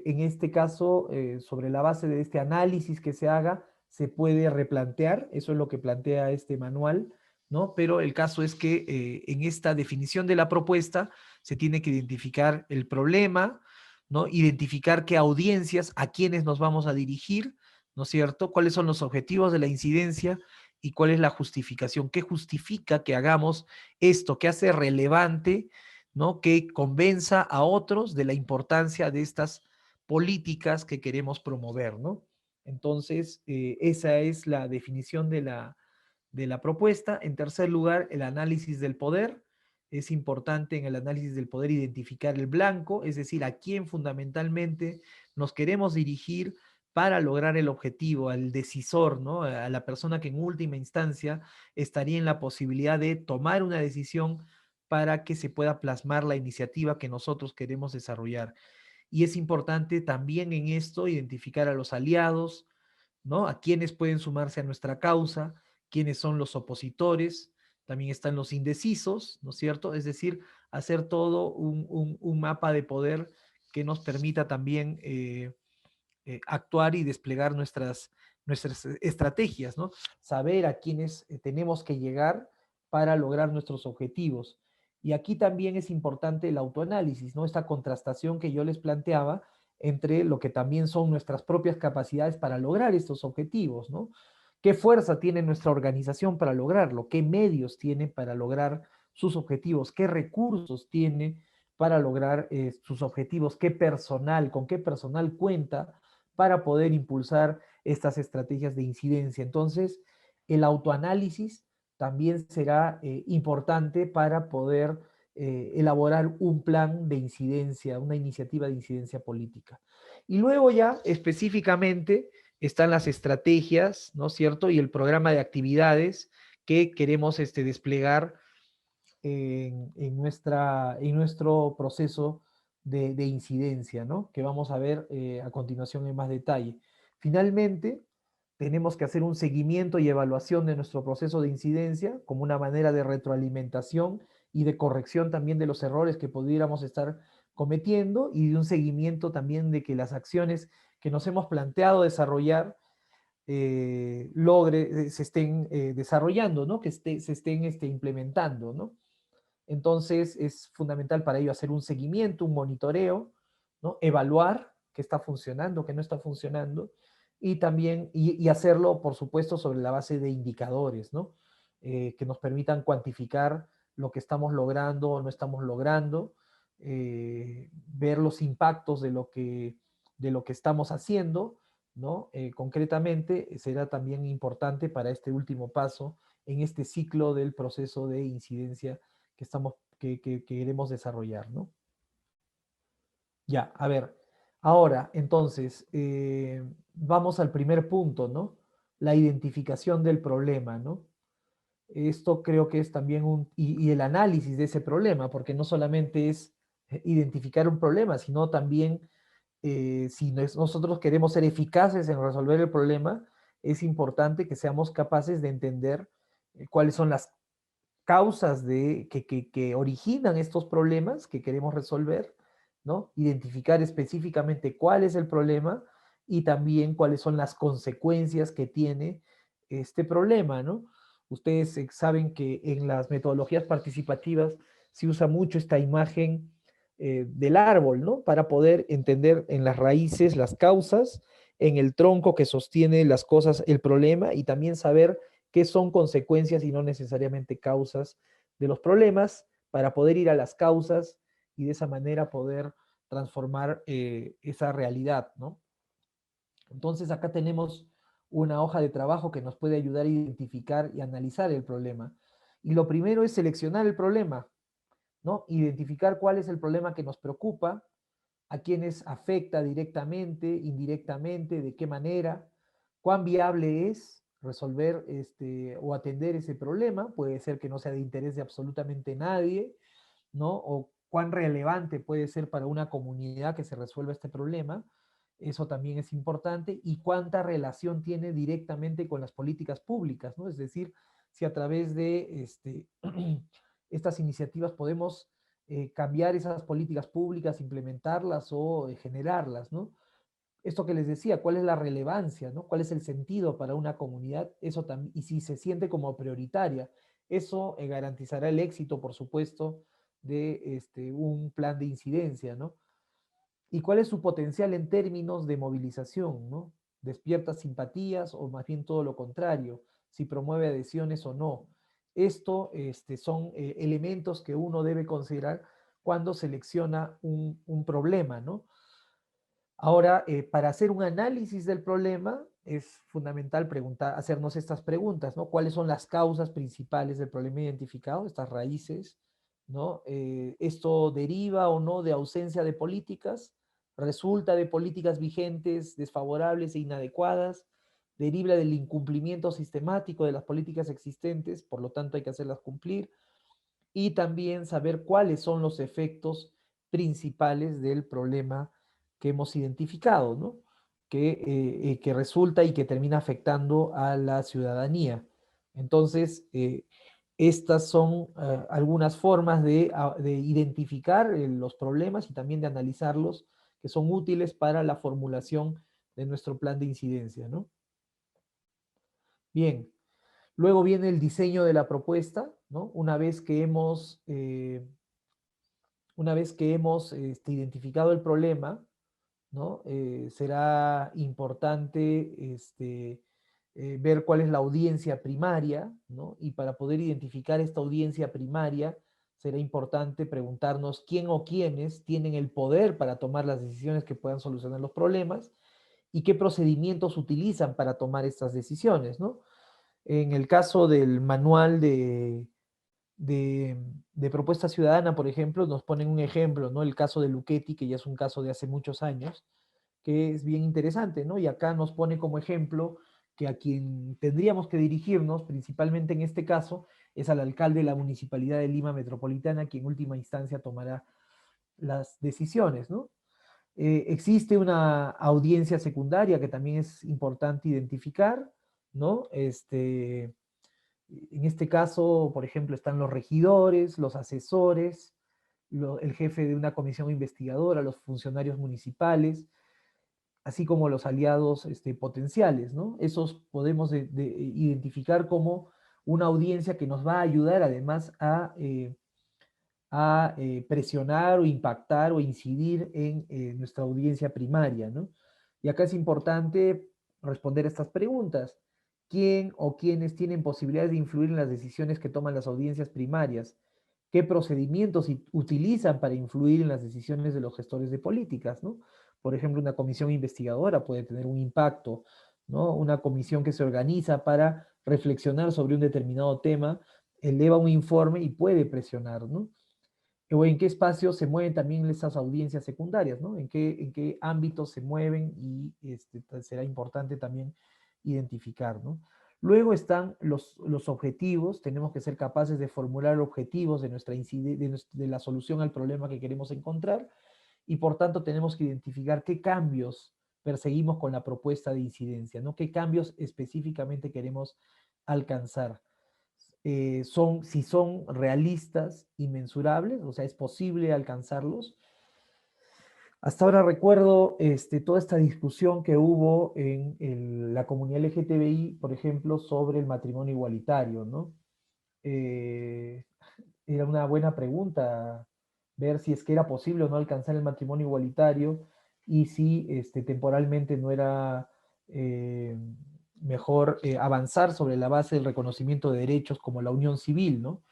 en este caso, sobre la base de este análisis que se haga, se puede replantear. Eso es lo que plantea este manual, ¿no? Pero el caso es que en esta definición de la propuesta se tiene que identificar el problema, ¿no? Identificar qué audiencias, a quiénes nos vamos a dirigir, ¿no es cierto? ¿Cuáles son los objetivos de la incidencia y cuál es la justificación? ¿Qué justifica que hagamos esto? ¿Qué hace relevante, ¿no?, que convenza a otros de la importancia de estas políticas que queremos promover, ¿no? Entonces, esa es la definición de la propuesta. En tercer lugar, el análisis del poder. Es importante en el análisis del poder identificar el blanco, es decir, a quién fundamentalmente nos queremos dirigir para lograr el objetivo, al decisor, ¿no?, a la persona que en última instancia estaría en la posibilidad de tomar una decisión para que se pueda plasmar la iniciativa que nosotros queremos desarrollar. Y es importante también en esto identificar a los aliados, ¿no?, a quienes pueden sumarse a nuestra causa, quiénes son los opositores, también están los indecisos, ¿no es cierto? Es decir, hacer todo un mapa de poder que nos permita también actuar y desplegar nuestras estrategias, ¿no? Saber a quiénes tenemos que llegar para lograr nuestros objetivos. Y aquí también es importante el autoanálisis, ¿no? Esta contrastación que yo les planteaba entre lo que también son nuestras propias capacidades para lograr estos objetivos, ¿no? ¿Qué fuerza tiene nuestra organización para lograrlo? ¿Qué medios tiene para lograr sus objetivos? ¿Qué recursos tiene para lograr sus objetivos? ¿Qué personal, con qué personal cuenta para poder impulsar estas estrategias de incidencia? Entonces, el autoanálisis también será importante para poder elaborar un plan de incidencia, una iniciativa de incidencia política. Y luego ya específicamente están las estrategias, ¿no es cierto? Y el programa de actividades que queremos desplegar en nuestro proceso de incidencia, ¿no?, que vamos a ver a continuación en más detalle. Finalmente, tenemos que hacer un seguimiento y evaluación de nuestro proceso de incidencia como una manera de retroalimentación y de corrección también de los errores que pudiéramos estar cometiendo, y de un seguimiento también de que las acciones que nos hemos planteado desarrollar se estén desarrollando, ¿no?, que se estén implementando, ¿no? Entonces es fundamental para ello hacer un seguimiento, un monitoreo, ¿no?, evaluar qué está funcionando, qué no está funcionando, y también y hacerlo, por supuesto, sobre la base de indicadores, ¿no?, que nos permitan cuantificar lo que estamos logrando o no estamos logrando, ver los impactos de lo que estamos haciendo, ¿no? Concretamente, será también importante para este último paso en este ciclo del proceso de incidencia que queremos desarrollar, ¿no? Ya, a ver, ahora, entonces, vamos al primer punto, ¿no? La identificación del problema, ¿no? Esto creo que es también y el análisis de ese problema, porque no solamente es identificar un problema, sino también, si nosotros queremos ser eficaces en resolver el problema, es importante que seamos capaces de entender cuáles son las causas que originan estos problemas que queremos resolver, ¿no? Identificar específicamente cuál es el problema y también cuáles son las consecuencias que tiene este problema, ¿no? Ustedes saben que en las metodologías participativas se usa mucho esta imagen del árbol, ¿no? Para poder entender en las raíces las causas, en el tronco que sostiene las cosas, el problema, y también saber qué son consecuencias y no necesariamente causas de los problemas, para poder ir a las causas y de esa manera poder transformar esa realidad, ¿no? Entonces acá tenemos una hoja de trabajo que nos puede ayudar a identificar y analizar el problema. Y lo primero es seleccionar el problema, ¿no? Identificar cuál es el problema que nos preocupa, a quiénes afecta directamente, indirectamente, de qué manera, cuán viable es resolver o atender ese problema. Puede ser que no sea de interés de absolutamente nadie, ¿no? O cuán relevante puede ser para una comunidad que se resuelva este problema. Eso también es importante. Y cuánta relación tiene directamente con las políticas públicas, ¿no? Es decir, si a través de estas iniciativas podemos cambiar esas políticas públicas, implementarlas o generarlas, ¿no? Esto que les decía, cuál es la relevancia, ¿no? ¿Cuál es el sentido para una comunidad? Eso también, y si se siente como prioritaria, eso garantizará el éxito, por supuesto, de un plan de incidencia, ¿no? ¿Y cuál es su potencial en términos de movilización, ¿no? ¿Despierta simpatías o más bien todo lo contrario? Si promueve adhesiones o no. Esto son elementos que uno debe considerar cuando selecciona un problema, ¿no? Ahora, para hacer un análisis del problema, es fundamental hacernos estas preguntas, ¿no? ¿Cuáles son las causas principales del problema identificado, estas raíces, ¿no? ¿Esto deriva o no de ausencia de políticas? ¿Resulta de políticas vigentes desfavorables e inadecuadas? ¿Deriva del incumplimiento sistemático de las políticas existentes? Por lo tanto, hay que hacerlas cumplir. Y también saber cuáles son los efectos principales del problema que hemos identificado, ¿no? Que resulta y que termina afectando a la ciudadanía. Entonces, estas son algunas formas de identificar los problemas y también de analizarlos, que son útiles para la formulación de nuestro plan de incidencia, ¿no? Bien, luego viene el diseño de la propuesta, ¿no? Una vez que hemos identificado el problema, ¿no? Será importante ver cuál es la audiencia primaria, ¿no? Y para poder identificar esta audiencia primaria, será importante preguntarnos quién o quiénes tienen el poder para tomar las decisiones que puedan solucionar los problemas y qué procedimientos utilizan para tomar estas decisiones, ¿no? En el caso del manual de, de propuesta ciudadana, por ejemplo, nos ponen un ejemplo, ¿no? El caso de Luchetti, que ya es un caso de hace muchos años, que es bien interesante, ¿no? Y acá nos pone como ejemplo que a quien tendríamos que dirigirnos, principalmente en este caso, es al alcalde de la Municipalidad de Lima Metropolitana, quien en última instancia tomará las decisiones, ¿no? Existe una audiencia secundaria que también es importante identificar, ¿no? En este caso, por ejemplo, están los regidores, los asesores, el jefe de una comisión investigadora, los funcionarios municipales, así como los aliados potenciales, ¿no? Esos podemos identificar como una audiencia que nos va a ayudar además a presionar o impactar o incidir en nuestra audiencia primaria, ¿no? Y acá es importante responder estas preguntas. ¿Quién o quiénes tienen posibilidades de influir en las decisiones que toman las audiencias primarias? ¿Qué procedimientos utilizan para influir en las decisiones de los gestores de políticas, ¿no? Por ejemplo, una comisión investigadora puede tener un impacto, ¿no? Una comisión que se organiza para reflexionar sobre un determinado tema, eleva un informe y puede presionar, ¿no? O en qué espacios se mueven también esas audiencias secundarias, ¿no? En qué ámbitos se mueven y será importante también identificar, ¿no? Luego están los objetivos, tenemos que ser capaces de formular objetivos de la solución al problema que queremos encontrar y por tanto tenemos que identificar qué cambios perseguimos con la propuesta de incidencia, ¿no? ¿Qué cambios específicamente queremos alcanzar? Si son realistas y mensurables, o sea, es posible alcanzarlos. Hasta ahora recuerdo toda esta discusión que hubo en la comunidad LGTBI, por ejemplo, sobre el matrimonio igualitario, ¿no? Eh, Era una buena pregunta ver si es que era posible o no alcanzar el matrimonio igualitario y si temporalmente no era mejor avanzar sobre la base del reconocimiento de derechos como la unión civil, ¿no?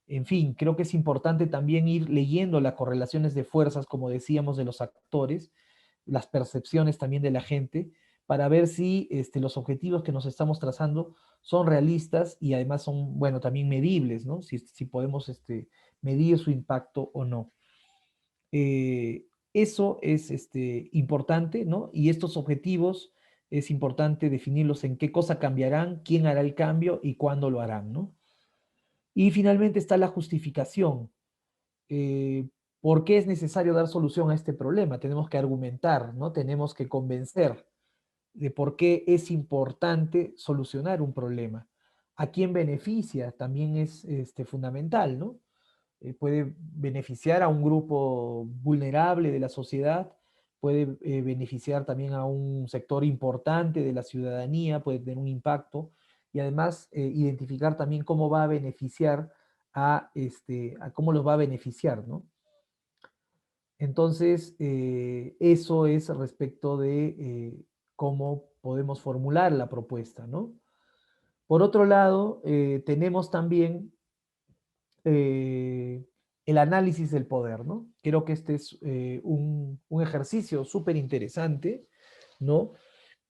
En fin, creo que es importante también ir leyendo las correlaciones de fuerzas, como decíamos, de los actores, las percepciones también de la gente, para ver si los objetivos que nos estamos trazando son realistas y además son, bueno, también medibles, ¿no? Si podemos medir su impacto o no. Eso es importante, ¿no? Y estos objetivos es importante definirlos en qué cosa cambiarán, quién hará el cambio y cuándo lo harán, ¿no? Y finalmente está la justificación. ¿por qué es necesario dar solución a este problema? Tenemos que argumentar, ¿no? Tenemos que convencer de por qué es importante solucionar un problema. ¿A quién beneficia? También es fundamental, ¿no? Puede beneficiar a un grupo vulnerable de la sociedad, puede beneficiar también a un sector importante de la ciudadanía, puede tener un impacto y además identificar también cómo va a beneficiar a cómo los va a beneficiar, ¿no? Entonces, eso es respecto de cómo podemos formular la propuesta, ¿no? Por otro lado, tenemos también eh, el análisis del poder, ¿no? Creo que este es un ejercicio súper interesante, ¿no?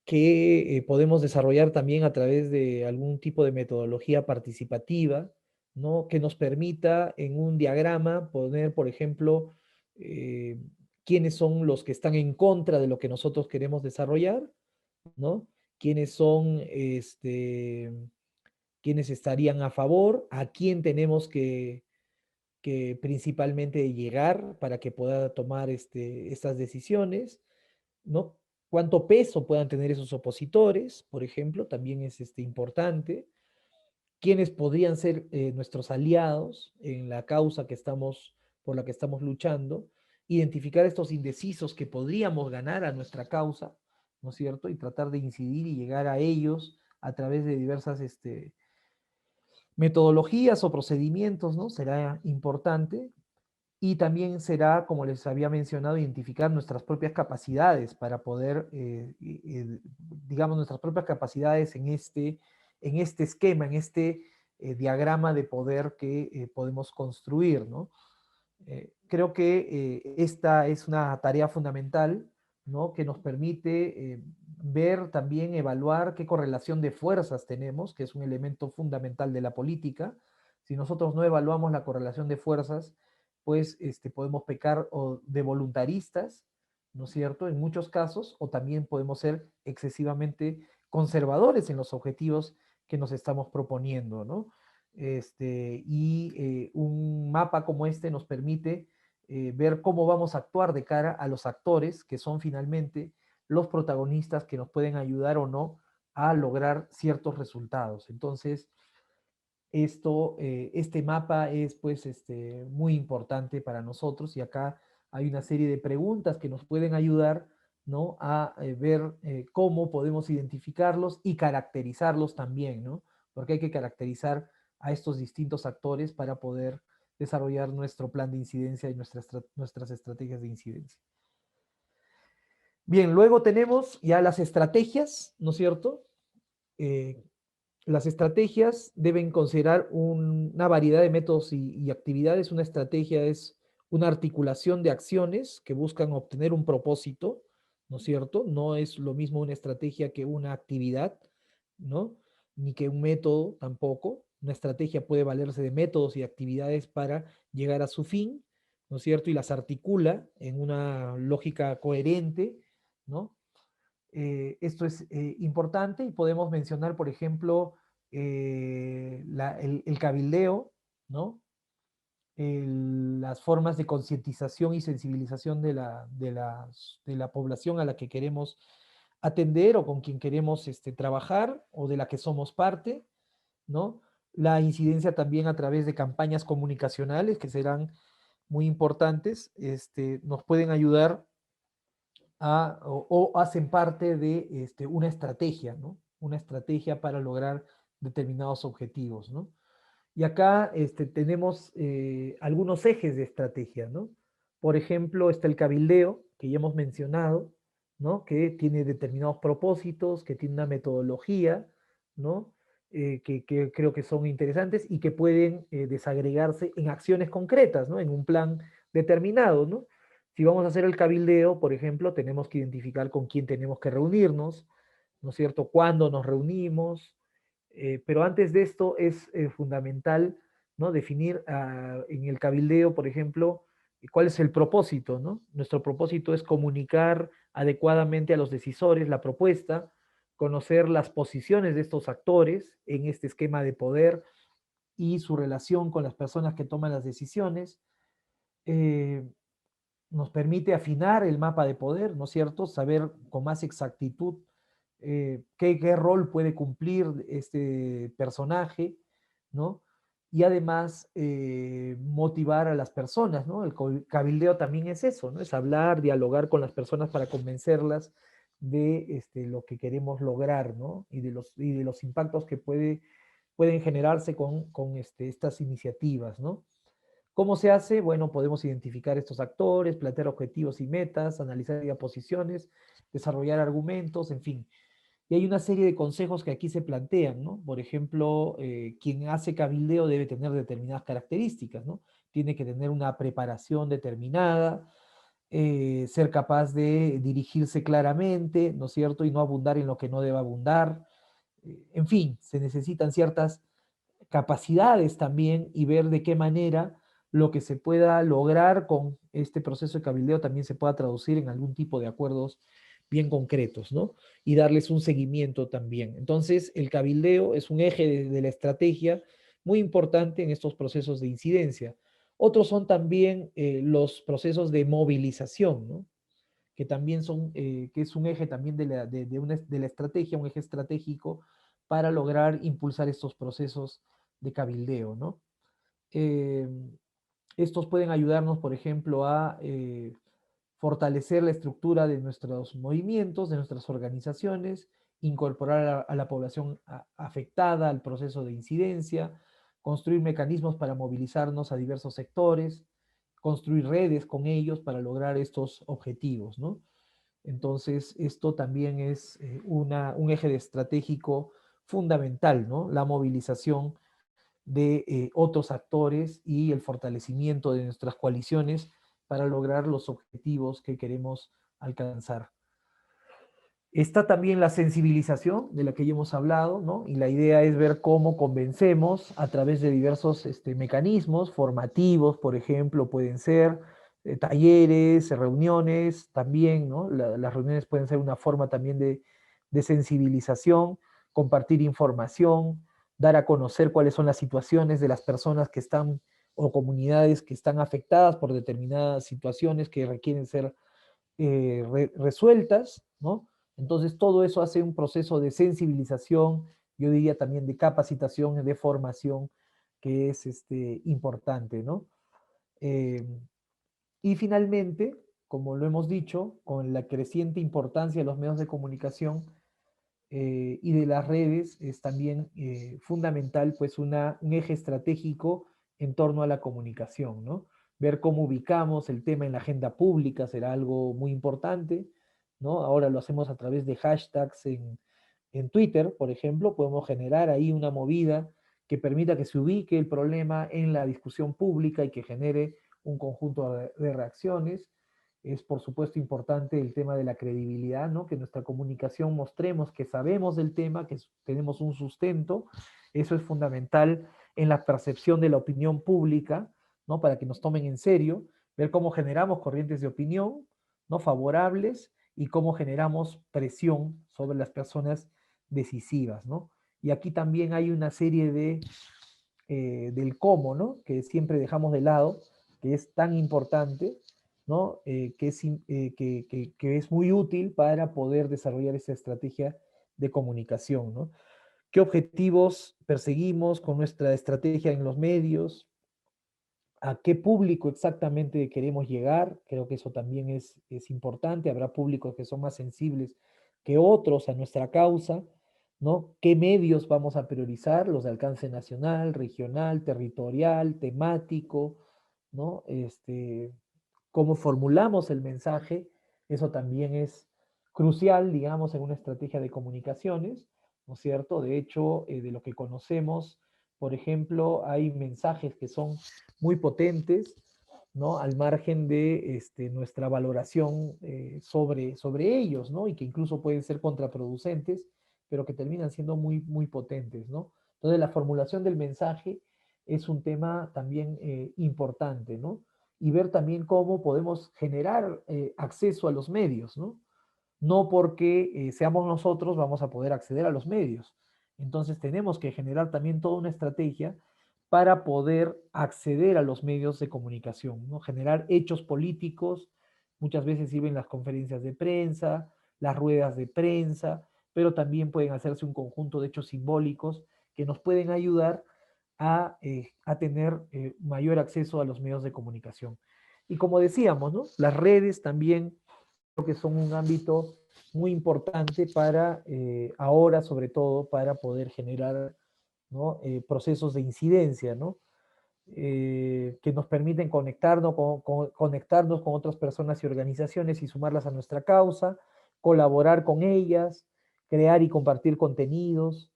Que podemos desarrollar también a través de algún tipo de metodología participativa, ¿no? Que nos permita en un diagrama poner, por ejemplo, eh, quiénes son los que están en contra de lo que nosotros queremos desarrollar, ¿no? Quiénes son, quiénes estarían a favor, a quién tenemos que principalmente llegar para que pueda tomar estas decisiones, ¿no? Cuánto peso puedan tener esos opositores, por ejemplo, también es importante. Quiénes podrían ser nuestros aliados en la causa por la que estamos luchando. Identificar estos indecisos que podríamos ganar a nuestra causa, ¿no es cierto? Y tratar de incidir y llegar a ellos a través de diversas metodologías o procedimientos, ¿no? Será importante. Y también será, como les había mencionado, identificar nuestras propias capacidades para poder, digamos, nuestras propias capacidades en este esquema, en este diagrama de poder que podemos construir, ¿no? Creo que esta es una tarea fundamental, ¿no? Que nos permite ver también, evaluar qué correlación de fuerzas tenemos, que es un elemento fundamental de la política. Si nosotros no evaluamos la correlación de fuerzas, pues podemos pecar de voluntaristas, ¿no es cierto? En muchos casos, o también podemos ser excesivamente conservadores en los objetivos que nos estamos proponiendo, ¿no? Un mapa como este nos permite ver cómo vamos a actuar de cara a los actores, que son finalmente los protagonistas que nos pueden ayudar o no a lograr ciertos resultados. Entonces, este mapa es pues muy importante para nosotros y acá hay una serie de preguntas que nos pueden ayudar, ¿no? A ver cómo podemos identificarlos y caracterizarlos también, ¿no? Porque hay que caracterizar a estos distintos actores para poder desarrollar nuestro plan de incidencia y nuestras estrategias de incidencia. Bien, luego tenemos ya las estrategias, ¿no es cierto? Eh, las estrategias deben considerar una variedad de métodos y actividades. Una estrategia es una articulación de acciones que buscan obtener un propósito, ¿no es cierto? No es lo mismo una estrategia que una actividad, ¿no? Ni que un método tampoco. Una estrategia puede valerse de métodos y actividades para llegar a su fin, ¿no es cierto? Y las articula en una lógica coherente, ¿no? Esto es importante y podemos mencionar, por ejemplo, el cabildeo, ¿no? Las formas de concientización y sensibilización de la población a la que queremos atender o con quien queremos trabajar o de la que somos parte, ¿no? La incidencia también a través de campañas comunicacionales que serán muy importantes, nos pueden ayudar o hacen parte de una estrategia, ¿no? Una estrategia para lograr determinados objetivos, ¿no? Y acá tenemos algunos ejes de estrategia, ¿no? Por ejemplo, está el cabildeo, que ya hemos mencionado, ¿no? Que tiene determinados propósitos, que tiene una metodología, ¿no? Que creo que son interesantes y que pueden desagregarse en acciones concretas, ¿no? En un plan determinado, ¿no? Si vamos a hacer el cabildeo, por ejemplo, tenemos que identificar con quién tenemos que reunirnos, ¿no es cierto? Cuándo nos reunimos, pero antes de esto es fundamental, ¿no? Definir en el cabildeo, por ejemplo, cuál es el propósito, ¿no? Nuestro propósito es comunicar adecuadamente a los decisores la propuesta, conocer las posiciones de estos actores en este esquema de poder y su relación con las personas que toman las decisiones, eh, nos permite afinar el mapa de poder, ¿no es cierto? Saber con más exactitud qué rol puede cumplir este personaje, ¿no? Y además motivar a las personas, ¿no? El cabildeo también es eso, ¿no? Es hablar, dialogar con las personas para convencerlas de lo que queremos lograr, ¿no? Y de los impactos que pueden generarse con estas iniciativas, ¿no? ¿Cómo se hace? Bueno, podemos identificar estos actores, plantear objetivos y metas, analizar posiciones, desarrollar argumentos, en fin. Y hay una serie de consejos que aquí se plantean, ¿no? Por ejemplo, quien hace cabildeo debe tener determinadas características, ¿no? Tiene que tener una preparación determinada, ser capaz de dirigirse claramente, ¿no es cierto? Y no abundar en lo que no deba abundar. En fin, se necesitan ciertas capacidades también y ver de qué manera lo que se pueda lograr con este proceso de cabildeo también se pueda traducir en algún tipo de acuerdos bien concretos, ¿no? Y darles un seguimiento también. Entonces, el cabildeo es un eje de la estrategia muy importante en estos procesos de incidencia. Otros son también los procesos de movilización, ¿no? Que también son, que es un eje también de la estrategia, un eje estratégico para lograr impulsar estos procesos de cabildeo, ¿no? Eh, Estos pueden ayudarnos, por ejemplo, a fortalecer la estructura de nuestros movimientos, de nuestras organizaciones, incorporar a la población afectada al proceso de incidencia, construir mecanismos para movilizarnos a diversos sectores, construir redes con ellos para lograr estos objetivos, ¿no? Entonces, esto también es un eje estratégico fundamental, ¿no? La movilización de otros actores y el fortalecimiento de nuestras coaliciones para lograr los objetivos que queremos alcanzar. Está también la sensibilización de la que ya hemos hablado, ¿no? Y la idea es ver cómo convencemos a través de diversos mecanismos formativos, por ejemplo, pueden ser talleres, reuniones, también, ¿no? Las reuniones pueden ser una forma también de sensibilización, compartir información, dar a conocer cuáles son las situaciones de las personas que están o comunidades que están afectadas por determinadas situaciones que requieren ser resueltas, ¿no? Entonces todo eso hace un proceso de sensibilización, yo diría también de capacitación, de formación, que es importante, ¿no? Eh, y finalmente, como lo hemos dicho, con la creciente importancia de los medios de comunicación y de las redes, es también fundamental pues un eje estratégico en torno a la comunicación, ¿no? Ver cómo ubicamos el tema en la agenda pública será algo muy importante, ¿no? Ahora lo hacemos a través de hashtags en Twitter, por ejemplo, podemos generar ahí una movida que permita que se ubique el problema en la discusión pública y que genere un conjunto de reacciones. Es por supuesto importante el tema de la credibilidad, ¿no? Que nuestra comunicación mostremos que sabemos del tema, que tenemos un sustento. Eso es fundamental en la percepción de la opinión pública, ¿no? Para que nos tomen en serio, ver cómo generamos corrientes de opinión, ¿no? Favorables y cómo generamos presión sobre las personas decisivas, ¿no? Y aquí también hay una serie del cómo, ¿no? Que siempre dejamos de lado, que es tan importante, ¿no? Que es muy útil para poder desarrollar esa estrategia de comunicación, ¿no? ¿Qué objetivos perseguimos con nuestra estrategia en los medios? ¿A qué público exactamente queremos llegar? Creo que eso también es importante. Habrá públicos que son más sensibles que otros a nuestra causa, ¿no? ¿Qué medios vamos a priorizar? Los de alcance nacional, regional, territorial, temático, ¿no? Cómo formulamos el mensaje, eso también es crucial, digamos, en una estrategia de comunicaciones, ¿no es cierto? De hecho, de lo que conocemos, por ejemplo, hay mensajes que son muy potentes, ¿no? Al margen de nuestra valoración sobre ellos, ¿no? Y que incluso pueden ser contraproducentes, pero que terminan siendo muy, muy potentes, ¿no? Entonces, la formulación del mensaje es un tema también importante, ¿no? Y ver también cómo podemos generar acceso a los medios, ¿no? No porque seamos nosotros vamos a poder acceder a los medios. Entonces tenemos que generar también toda una estrategia para poder acceder a los medios de comunicación, ¿no? Generar hechos políticos, muchas veces sirven las conferencias de prensa, las ruedas de prensa, pero también pueden hacerse un conjunto de hechos simbólicos que nos pueden ayudar a tener mayor acceso a los medios de comunicación. Y como decíamos, ¿no? Las redes también creo que son un ámbito muy importante para ahora, sobre todo, para poder generar, ¿no? Procesos de incidencia, ¿no? Que nos permiten conectarnos con otras personas y organizaciones y sumarlas a nuestra causa, colaborar con ellas, crear y compartir contenidos,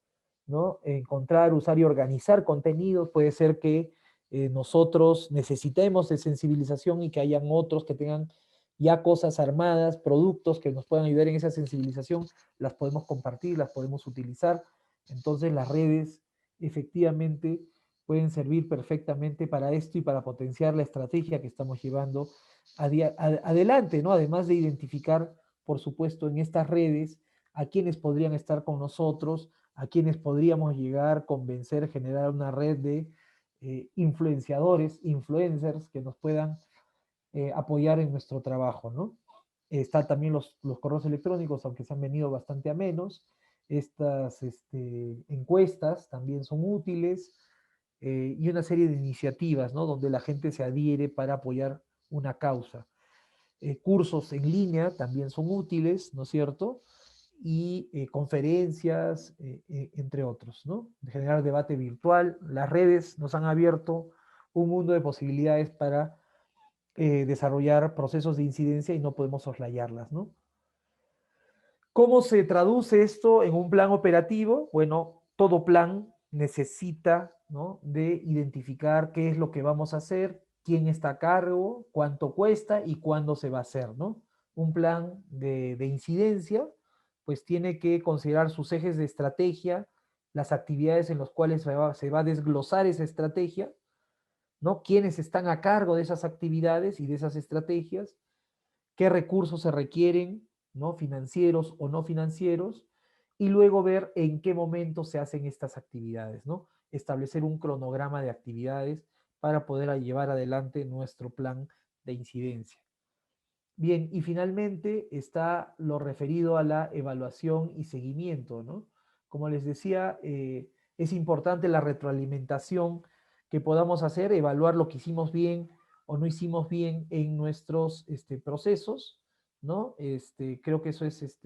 ¿no? Encontrar, usar y organizar contenidos. Puede ser que nosotros necesitemos de sensibilización y que hayan otros que tengan ya cosas armadas, productos que nos puedan ayudar en esa sensibilización, las podemos compartir, las podemos utilizar. Entonces las redes efectivamente pueden servir perfectamente para esto y para potenciar la estrategia que estamos llevando adelante, ¿no? Además de identificar, por supuesto, en estas redes a quienes podrían estar con nosotros, a quienes podríamos llegar, convencer, generar una red de influenciadores, influencers que nos puedan apoyar en nuestro trabajo, ¿no? Está también los correos electrónicos, aunque se han venido bastante a menos. Estas encuestas también son útiles y una serie de iniciativas, ¿no? Donde la gente se adhiere para apoyar una causa. Cursos en línea también son útiles, ¿no es cierto? Y conferencias, entre otros, ¿no? De generar debate virtual. Las redes nos han abierto un mundo de posibilidades para desarrollar procesos de incidencia y no podemos soslayarlas, ¿no? ¿Cómo se traduce esto en un plan operativo? Bueno, todo plan necesita, ¿no? De identificar qué es lo que vamos a hacer, quién está a cargo, cuánto cuesta y cuándo se va a hacer, ¿no? Un plan de incidencia, pues tiene que considerar sus ejes de estrategia, las actividades en las cuales se va a desglosar esa estrategia, ¿no? Quiénes están a cargo de esas actividades y de esas estrategias, qué recursos se requieren, ¿no? Financieros o no financieros, y luego ver en qué momento se hacen estas actividades, ¿no? Establecer un cronograma de actividades para poder llevar adelante nuestro plan de incidencia. Bien, y finalmente está lo referido a la evaluación y seguimiento, ¿no? Como les decía, es importante la retroalimentación que podamos hacer, evaluar lo que hicimos bien o no hicimos bien en nuestros procesos, ¿no? Creo que eso es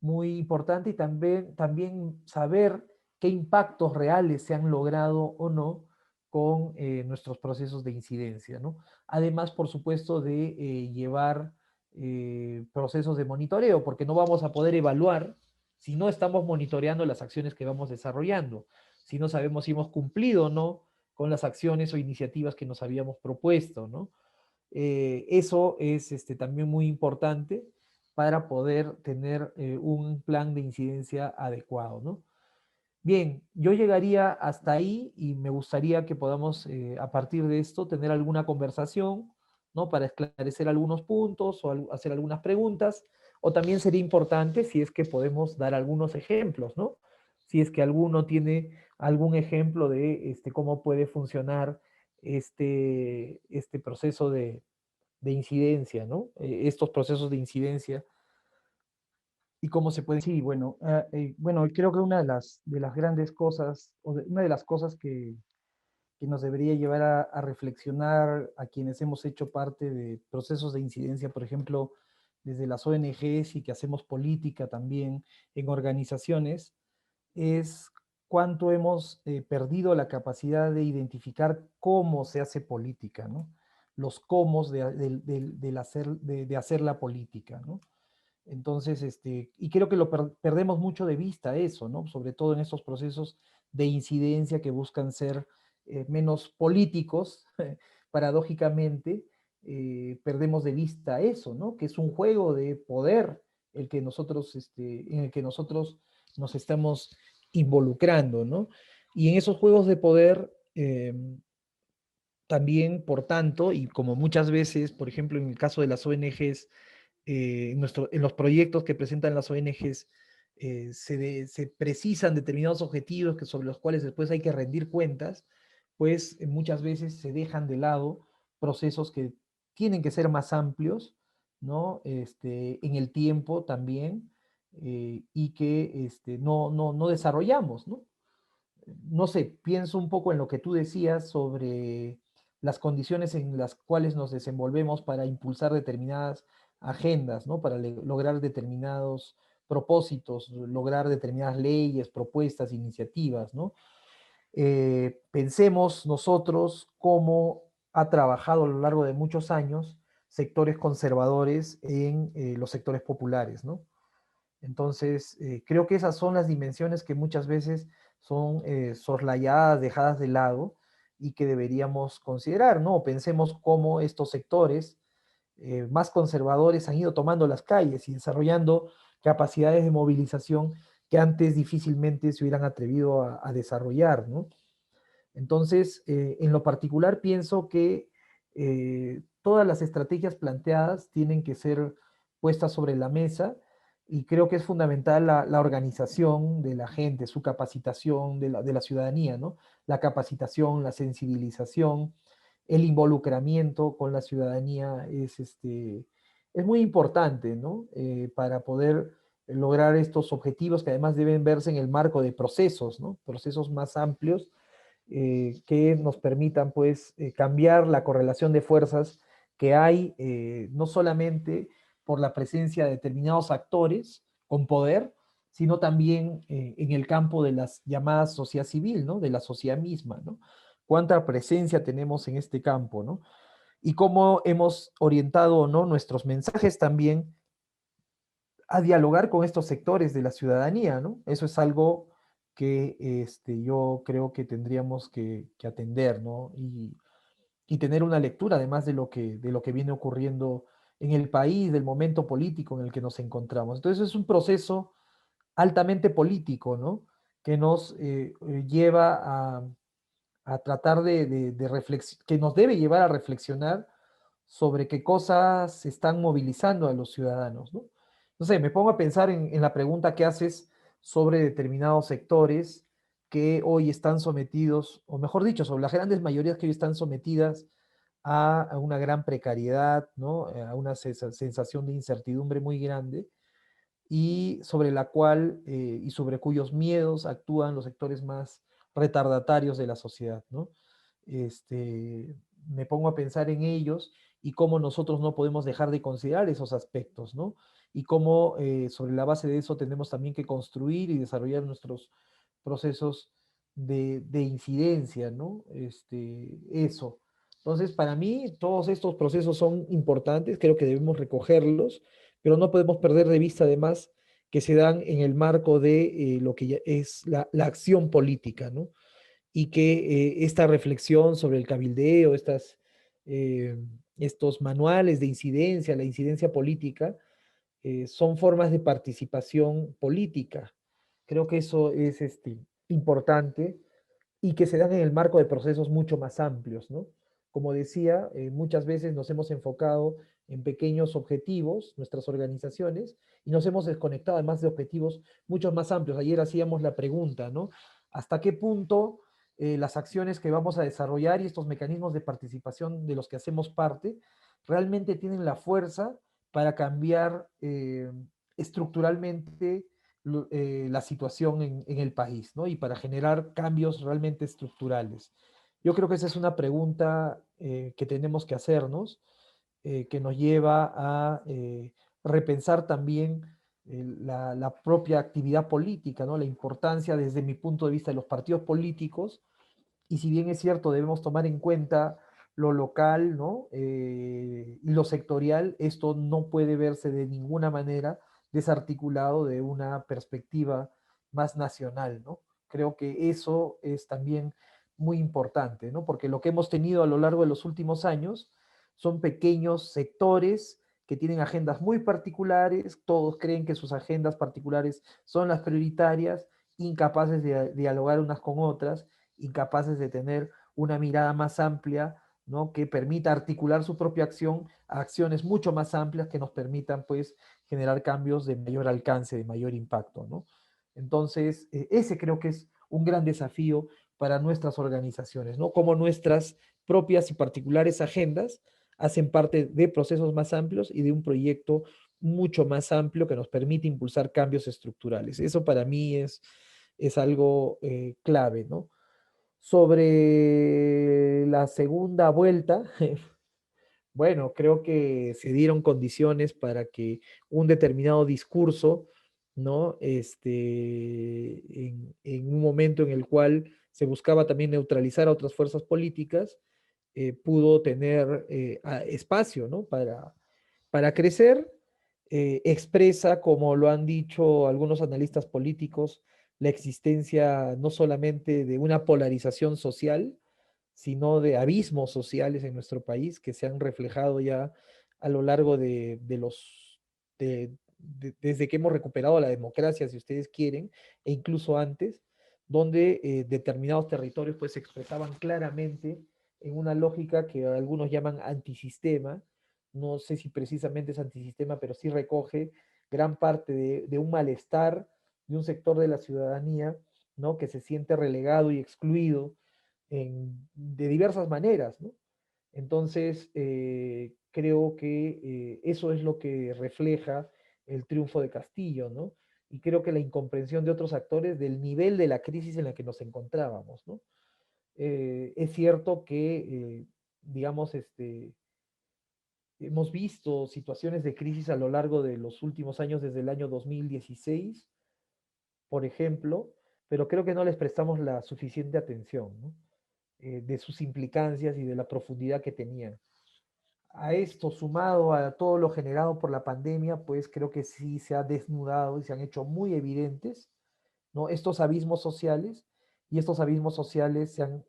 muy importante y también saber qué impactos reales se han logrado o no con nuestros procesos de incidencia, ¿no? Además, por supuesto, de llevar procesos de monitoreo, porque no vamos a poder evaluar si no estamos monitoreando las acciones que vamos desarrollando, si no sabemos si hemos cumplido o no con las acciones o iniciativas que nos habíamos propuesto, ¿no? Eso es también muy importante para poder tener un plan de incidencia adecuado, ¿no? Bien, yo llegaría hasta ahí y me gustaría que podamos, a partir de esto, tener alguna conversación, ¿no? Para esclarecer algunos puntos o hacer algunas preguntas, o también sería importante si es que podemos dar algunos ejemplos, ¿no? Si es que alguno tiene algún ejemplo de cómo puede funcionar este proceso de incidencia, ¿no? Estos procesos de incidencia y cómo se pueden... Sí, bueno, bueno, creo que una de las grandes cosas, una de las cosas que nos debería llevar a reflexionar a quienes hemos hecho parte de procesos de incidencia, por ejemplo, desde las ONGs y que hacemos política también en organizaciones, es cuánto hemos perdido la capacidad de identificar cómo se hace política, ¿no? Los cómo de hacer la política, ¿no? Entonces, y creo que perdemos mucho de vista eso, ¿no? Sobre todo en estos procesos de incidencia que buscan ser menos políticos, paradójicamente, perdemos de vista eso, ¿no? Que es un juego de poder el que nosotros, en el que nosotros nos estamos involucrando, ¿no? Y en esos juegos de poder, también, por tanto, y como muchas veces, por ejemplo, en el caso de las ONGs, en los proyectos que presentan las ONGs se precisan determinados objetivos sobre los cuales después hay que rendir cuentas, pues muchas veces se dejan de lado procesos que tienen que ser más amplios, ¿no? En el tiempo también, y que no desarrollamos, ¿no? No sé, pienso un poco en lo que tú decías sobre las condiciones en las cuales nos desenvolvemos para impulsar determinadas agendas, ¿no? Para lograr determinados propósitos, lograr determinadas leyes, propuestas, iniciativas, ¿no? Pensemos nosotros cómo ha trabajado a lo largo de muchos años sectores conservadores en los sectores populares, ¿no? Entonces, creo que esas son las dimensiones que muchas veces son soslayadas, dejadas de lado y que deberíamos considerar, ¿no? Pensemos cómo estos sectores más conservadores han ido tomando las calles y desarrollando capacidades de movilización que antes difícilmente se hubieran atrevido a desarrollar, ¿no? Entonces, en lo particular pienso que todas las estrategias planteadas tienen que ser puestas sobre la mesa y creo que es fundamental la organización de la gente, su capacitación de la ciudadanía, ¿no? La capacitación, la sensibilización, el involucramiento con la ciudadanía es muy importante, ¿no? Para poder lograr estos objetivos que además deben verse en el marco de procesos, ¿no? Procesos más amplios que nos permitan pues cambiar la correlación de fuerzas que hay no solamente por la presencia de determinados actores con poder, sino también en el campo de las llamadas sociedad civil, ¿no? De la sociedad misma, ¿no? Cuánta presencia tenemos en este campo, ¿no? Y cómo hemos orientado, ¿no? Nuestros mensajes también a dialogar con estos sectores de la ciudadanía, ¿no? Eso es algo que yo creo que tendríamos que atender, ¿no? Y tener una lectura además de lo que viene ocurriendo en el país, del momento político en el que nos encontramos. Entonces es un proceso altamente político, ¿no? Que nos lleva a tratar que nos debe llevar a reflexionar sobre qué cosas están movilizando a los ciudadanos, ¿no? No sé, me pongo a pensar en la pregunta que haces sobre determinados sectores que hoy están sometidos, o mejor dicho, sobre las grandes mayorías que hoy están sometidas a una gran precariedad, ¿no? A una sensación de incertidumbre muy grande y sobre la cual y sobre cuyos miedos actúan los sectores más retardatarios de la sociedad, ¿no? Me pongo a pensar en ellos y cómo nosotros no podemos dejar de considerar esos aspectos, ¿no? Y cómo sobre la base de eso tenemos también que construir y desarrollar nuestros procesos de incidencia, ¿no? Eso. Entonces, para mí, todos estos procesos son importantes, creo que debemos recogerlos, pero no podemos perder de vista además que se dan en el marco de lo que ya es la acción política, ¿no? Y que esta reflexión sobre el cabildeo, eh, estos manuales de incidencia, la incidencia política, son formas de participación política. Creo que eso es importante y que se dan en el marco de procesos mucho más amplios, ¿no? Como decía, muchas veces nos hemos enfocado en pequeños objetivos, nuestras organizaciones, y nos hemos desconectado además de objetivos mucho más amplios. Ayer hacíamos la pregunta, ¿no? ¿Hasta qué punto las acciones que vamos a desarrollar y estos mecanismos de participación de los que hacemos parte realmente tienen la fuerza para cambiar estructuralmente la situación en el país, ¿no? Y para generar cambios realmente estructurales. Yo creo que esa es una pregunta que tenemos que hacernos, que nos lleva a repensar también la propia actividad política, ¿no? La importancia desde mi punto de vista de los partidos políticos, y si bien es cierto, debemos tomar en cuenta lo local, ¿no? Y lo sectorial, esto no puede verse de ninguna manera desarticulado de una perspectiva más nacional, ¿no? Creo que eso es también muy importante, ¿no? Porque lo que hemos tenido a lo largo de los últimos años son pequeños sectores que tienen agendas muy particulares, todos creen que sus agendas particulares son las prioritarias, incapaces de dialogar unas con otras, incapaces de tener una mirada más amplia, ¿no? Que permita articular su propia acción a acciones mucho más amplias que nos permitan pues generar cambios de mayor alcance, de mayor impacto, ¿no? Entonces, ese creo que es un gran desafío para nuestras organizaciones, ¿no? Cómo nuestras propias y particulares agendas hacen parte de procesos más amplios y de un proyecto mucho más amplio que nos permite impulsar cambios estructurales. Eso para mí es algo clave, ¿no? Sobre la segunda vuelta, bueno, creo que se dieron condiciones para que un determinado discurso, ¿no? En un momento en el cual se buscaba también neutralizar a otras fuerzas políticas, pudo tener espacio, ¿no? Para crecer. Expresa, como lo han dicho algunos analistas políticos, la existencia no solamente de una polarización social, sino de abismos sociales en nuestro país que se han reflejado ya a lo largo desde que hemos recuperado la democracia, si ustedes quieren, e incluso antes, donde determinados territorios pues se expresaban claramente en una lógica que algunos llaman antisistema. No sé si precisamente es antisistema, pero sí recoge gran parte de un malestar de un sector de la ciudadanía, ¿no? Que se siente relegado y excluido de diversas maneras, ¿no? Entonces, creo que eso es lo que refleja el triunfo de Castillo, ¿no? Y creo que la incomprensión de otros actores del nivel de la crisis en la que nos encontrábamos, ¿no? Es cierto que, digamos, hemos visto situaciones de crisis a lo largo de los últimos años, desde el año 2016, por ejemplo, pero creo que no les prestamos la suficiente atención, ¿no? De sus implicancias y de la profundidad que tenían. A esto, sumado a todo lo generado por la pandemia, pues creo que sí se ha desnudado y se han hecho muy evidentes, ¿no? Estos abismos sociales, y estos abismos sociales se han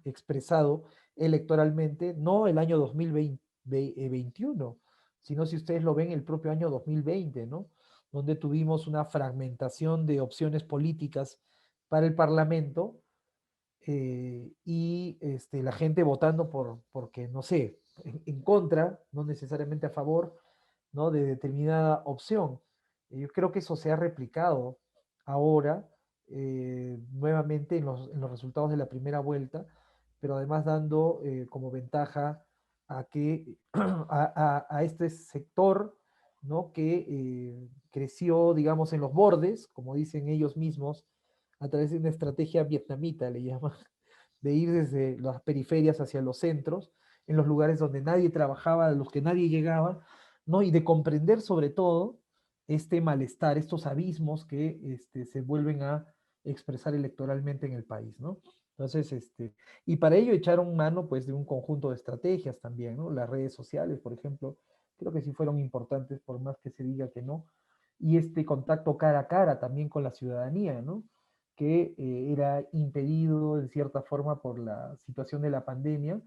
expresado electoralmente, no el año 2021, sino si ustedes lo ven el propio año 2020, ¿no? Donde tuvimos una fragmentación de opciones políticas para el Parlamento, y la gente votando porque, no sé, en contra, no necesariamente a favor, ¿no? De determinada opción. Yo creo que eso se ha replicado ahora, nuevamente en los resultados de la primera vuelta, pero además dando como ventaja a que a este sector, ¿no? Que creció, digamos, en los bordes, como dicen ellos mismos, a través de una estrategia vietnamita, le llaman, de ir desde las periferias hacia los centros, en los lugares donde nadie trabajaba, a los que nadie llegaba, ¿no? Y de comprender sobre todo este malestar, estos abismos que se vuelven a expresar electoralmente en el país, ¿no? Entonces, y para ello echaron mano, pues, de un conjunto de estrategias también, ¿no? Las redes sociales, por ejemplo, creo que sí fueron importantes, por más que se diga que no, y este contacto cara a cara también con la ciudadanía, ¿no? Que era impedido en cierta forma por la situación de la pandemia,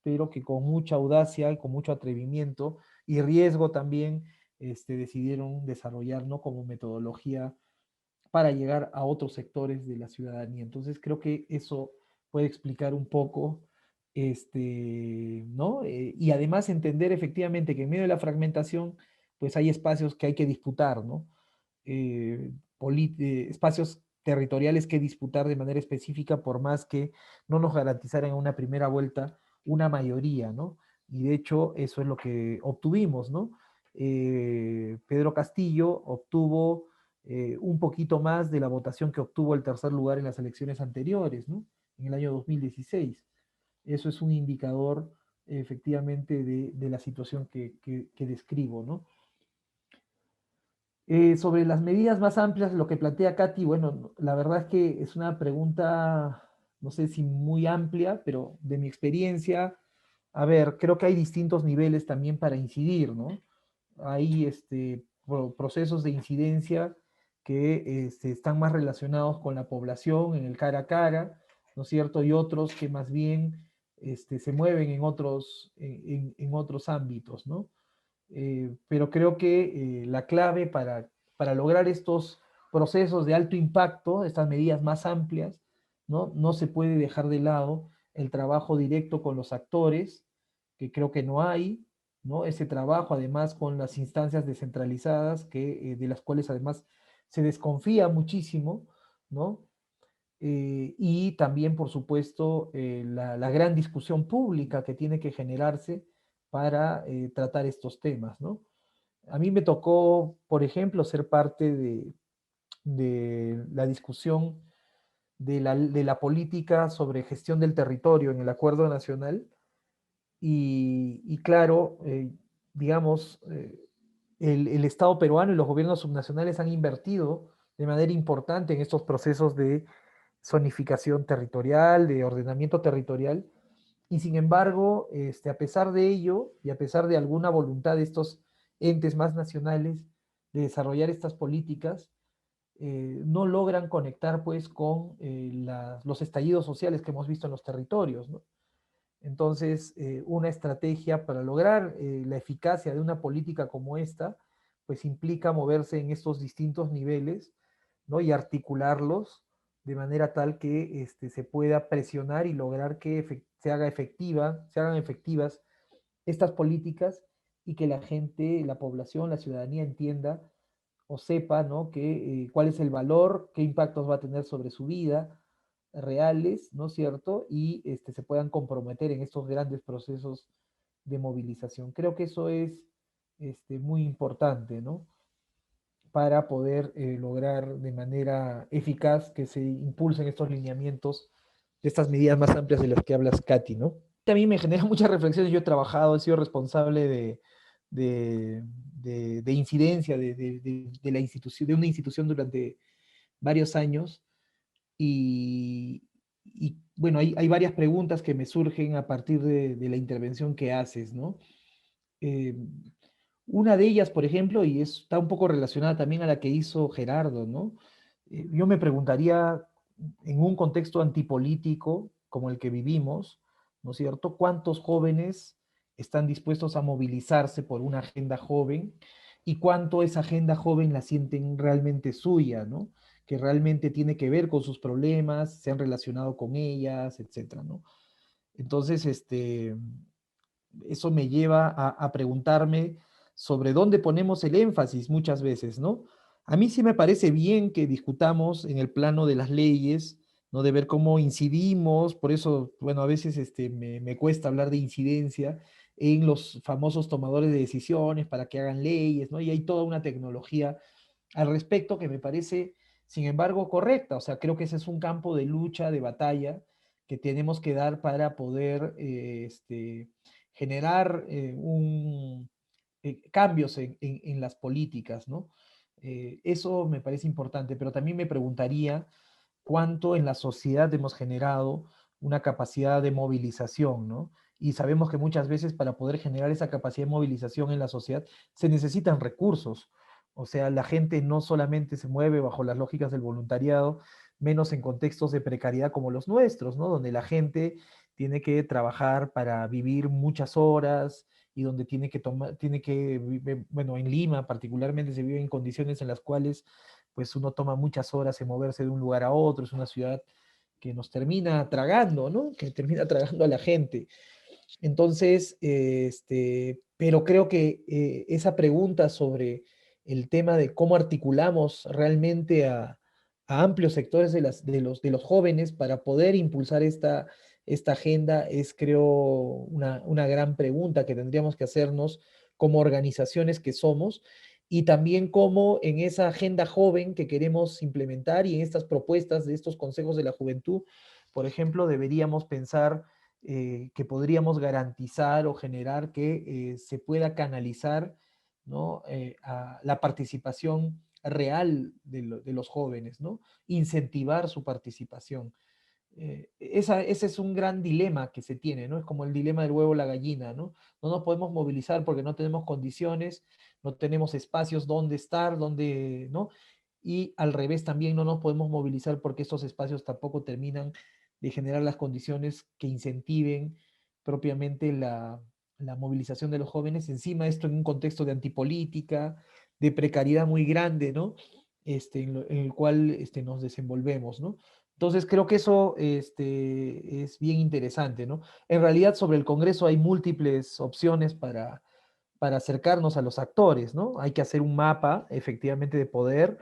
pero que con mucha audacia y con mucho atrevimiento y riesgo también decidieron desarrollar, ¿no? Como metodología para llegar a otros sectores de la ciudadanía. Entonces creo que eso puede explicar un poco, ¿no? Y además entender efectivamente que en medio de la fragmentación, pues hay espacios que hay que disputar, ¿no? Espacios territoriales que disputar de manera específica, por más que no nos garantizaran en una primera vuelta una mayoría, ¿no? Y de hecho eso es lo que obtuvimos, ¿no? Pedro Castillo obtuvo un poquito más de la votación que obtuvo el tercer lugar en las elecciones anteriores, ¿no? En el año 2016. Eso es un indicador efectivamente de la situación que describo, ¿no? Sobre las medidas más amplias, lo que plantea Katy, bueno, la verdad es que es una pregunta, no sé si muy amplia, pero de mi experiencia, a ver, creo que hay distintos niveles también para incidir, ¿no? Hay procesos de incidencia que están más relacionados con la población en el cara a cara, ¿no es cierto? Y otros que más bien se mueven en otros ámbitos, ¿no? Pero creo que la clave para lograr estos procesos de alto impacto, estas medidas más amplias, ¿no? No se puede dejar de lado el trabajo directo con los actores, que creo que no hay, ¿no? Ese trabajo además con las instancias descentralizadas, de las cuales además se desconfía muchísimo, ¿no? y también, por supuesto, la gran discusión pública que tiene que generarse para tratar estos temas, ¿no? A mí me tocó, por ejemplo, ser parte de la discusión de la política sobre gestión del territorio en el Acuerdo Nacional y claro, digamos, el Estado peruano y los gobiernos subnacionales han invertido de manera importante en estos procesos de zonificación territorial, de ordenamiento territorial, y sin embargo, a pesar de ello y a pesar de alguna voluntad de estos entes más nacionales de desarrollar estas políticas, no logran conectar pues con los estallidos sociales que hemos visto en los territorios, ¿no? Entonces, una estrategia para lograr la eficacia de una política como esta, pues implica moverse en estos distintos niveles, ¿no? Y articularlos de manera tal que se pueda presionar y lograr que se hagan efectivas estas políticas y que la gente, la población, la ciudadanía entienda o sepa, ¿no? Cuál es el valor, qué impactos va a tener sobre su vida reales, ¿no es cierto? Y se puedan comprometer en estos grandes procesos de movilización. Creo que eso es muy importante, ¿no? Para poder lograr de manera eficaz que se impulsen estos lineamientos de estas medidas más amplias de las que hablas, Katy, ¿no? A mí me genera muchas reflexiones. Yo he trabajado, he sido responsable de, de incidencia de la institución, de una institución durante varios años y bueno, hay varias preguntas que me surgen a partir de la intervención que haces, ¿no? Eh, una de ellas, por ejemplo, y está un poco relacionada también a la que hizo Gerardo, ¿no? Yo me preguntaría, en un contexto antipolítico como el que vivimos, ¿no es cierto? ¿Cuántos jóvenes están dispuestos a movilizarse por una agenda joven y cuánto esa agenda joven la sienten realmente suya, ¿no? Que realmente tiene que ver con sus problemas, se han relacionado con ellas, etcétera, ¿no? Entonces, eso me lleva a preguntarme sobre dónde ponemos el énfasis muchas veces, ¿no? A mí sí me parece bien que discutamos en el plano de las leyes, ¿no? De ver cómo incidimos, por eso, bueno, a veces me cuesta hablar de incidencia en los famosos tomadores de decisiones para que hagan leyes, ¿no? Y hay toda una tecnología al respecto que me parece, sin embargo, correcta. O sea, creo que ese es un campo de lucha, de batalla que tenemos que dar para poder generar cambios en las políticas, ¿no? Eso me parece importante, pero también me preguntaría cuánto en la sociedad hemos generado una capacidad de movilización, ¿no? Y sabemos que muchas veces para poder generar esa capacidad de movilización en la sociedad se necesitan recursos. O sea, la gente no solamente se mueve bajo las lógicas del voluntariado, menos en contextos de precariedad como los nuestros, ¿no? Donde la gente tiene que trabajar para vivir muchas horas y donde tiene que tomar, bueno, en Lima particularmente se vive en condiciones en las cuales pues uno toma muchas horas en moverse de un lugar a otro, es una ciudad que nos termina tragando, ¿no? Que termina tragando a la gente. Entonces, pero creo que esa pregunta sobre el tema de cómo articulamos realmente a amplios sectores de los jóvenes para poder impulsar esta agenda es, creo, una gran pregunta que tendríamos que hacernos como organizaciones que somos y también cómo en esa agenda joven que queremos implementar y en estas propuestas de estos consejos de la juventud, por ejemplo, deberíamos pensar que podríamos garantizar o generar que se pueda canalizar, ¿no? A la participación real de los jóvenes, ¿no? Incentivar su participación. Ese es un gran dilema que se tiene, ¿no? Es como el dilema del huevo o la gallina, ¿no? No nos podemos movilizar porque no tenemos condiciones, no tenemos espacios donde estar, donde, ¿no? Y al revés también no nos podemos movilizar porque estos espacios tampoco terminan de generar las condiciones que incentiven propiamente la movilización de los jóvenes. Encima esto en un contexto de antipolítica, de precariedad muy grande, ¿no? En el cual nos desenvolvemos, ¿no? Entonces creo que eso es bien interesante, ¿no? En realidad sobre el Congreso hay múltiples opciones para acercarnos a los actores, ¿no? Hay que hacer un mapa efectivamente de poder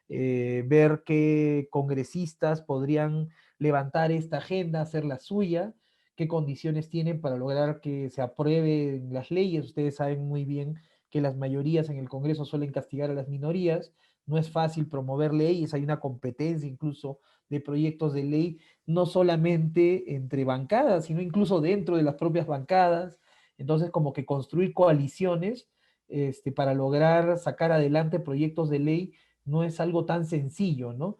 ver qué congresistas podrían levantar esta agenda, hacerla suya, qué condiciones tienen para lograr que se aprueben las leyes. Ustedes saben muy bien que las mayorías en el Congreso suelen castigar a las minorías, no es fácil promover leyes, hay una competencia incluso de proyectos de ley, no solamente entre bancadas, sino incluso dentro de las propias bancadas. Entonces, como que construir coaliciones para lograr sacar adelante proyectos de ley no es algo tan sencillo, ¿no?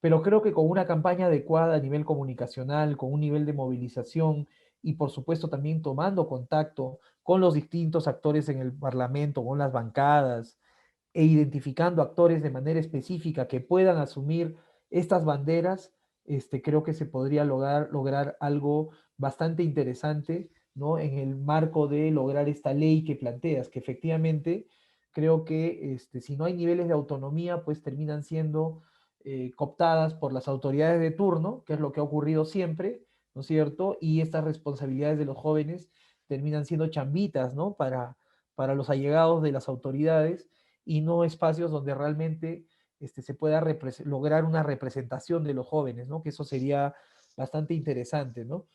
Pero creo que con una campaña adecuada a nivel comunicacional, con un nivel de movilización y por supuesto también tomando contacto con los distintos actores en el Parlamento, con las bancadas, e identificando actores de manera específica que puedan asumir estas banderas, creo que se podría lograr algo bastante interesante, ¿no? En el marco de lograr esta ley que planteas, que efectivamente creo que si no hay niveles de autonomía, pues terminan siendo cooptadas por las autoridades de turno, que es lo que ha ocurrido siempre, ¿no es cierto? Y estas responsabilidades de los jóvenes terminan siendo chambitas, ¿no? Para los allegados de las autoridades y no espacios donde realmente se pueda lograr una representación de los jóvenes, ¿no? Que eso sería bastante interesante, ¿no?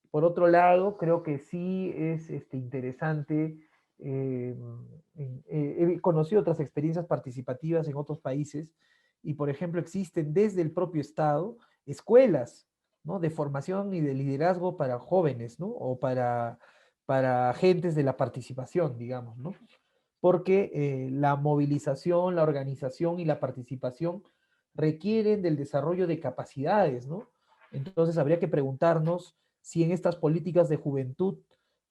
Por otro lado, creo que sí es interesante. eh, He conocido otras experiencias participativas en otros países y, por ejemplo, existen desde el propio Estado escuelas, ¿no? De formación y de liderazgo para jóvenes, ¿no? O para agentes de la participación, digamos, ¿no? Porque la movilización, la organización y la participación requieren del desarrollo de capacidades, ¿no? Entonces habría que preguntarnos si en estas políticas de juventud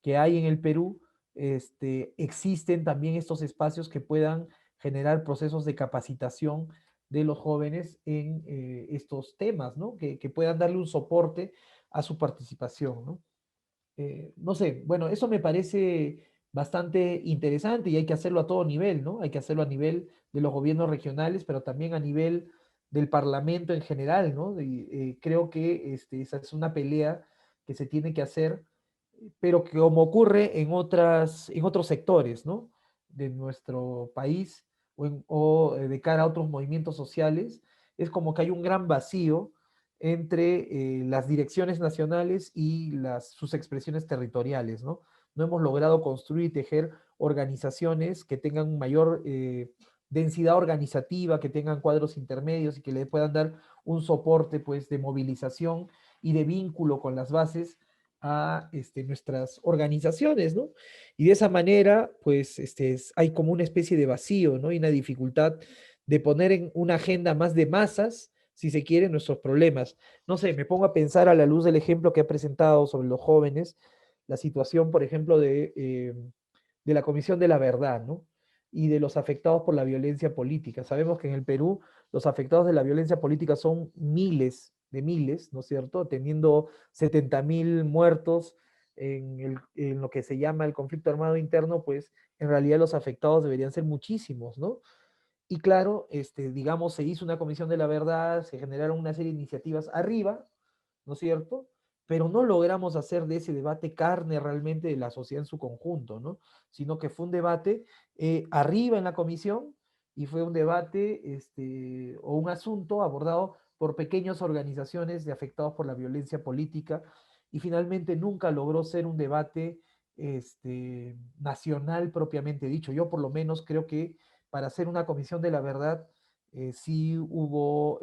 que hay en el Perú, existen también estos espacios que puedan generar procesos de capacitación de los jóvenes en estos temas, ¿no? Que puedan darle un soporte a su participación, ¿no? No sé, bueno, eso me parece bastante interesante y hay que hacerlo a todo nivel, ¿no? Hay que hacerlo a nivel de los gobiernos regionales, pero también a nivel del Parlamento en general, ¿no? Creo que esa es una pelea que se tiene que hacer, pero que como ocurre en otros sectores, ¿no? De nuestro país de cara a otros movimientos sociales, es como que hay un gran vacío entre las direcciones nacionales y sus expresiones territoriales, ¿no? No hemos logrado construir y tejer organizaciones que tengan mayor densidad organizativa, que tengan cuadros intermedios y que le puedan dar un soporte, pues, de movilización y de vínculo con las bases a nuestras organizaciones, ¿no? Y de esa manera, pues, hay como una especie de vacío, ¿no? Y una dificultad de poner en una agenda más de masas, si se quiere, nuestros problemas. No sé, me pongo a pensar a la luz del ejemplo que ha presentado sobre los jóvenes, la situación, por ejemplo, de la Comisión de la Verdad, ¿no? Y de los afectados por la violencia política. Sabemos que en el Perú los afectados de la violencia política son miles de miles, ¿no es cierto? Teniendo 70.000 muertos en lo que se llama el conflicto armado interno, pues en realidad los afectados deberían ser muchísimos, ¿no? Y claro, digamos, se hizo una comisión de la verdad, se generaron una serie de iniciativas arriba, ¿no es cierto? Pero no logramos hacer de ese debate carne realmente de la sociedad en su conjunto, ¿no? Sino que fue un debate arriba en la comisión y fue un debate o un asunto abordado por pequeñas organizaciones de afectados por la violencia política y finalmente nunca logró ser un debate nacional propiamente dicho. Yo por lo menos creo que para hacer una comisión de la verdad sí hubo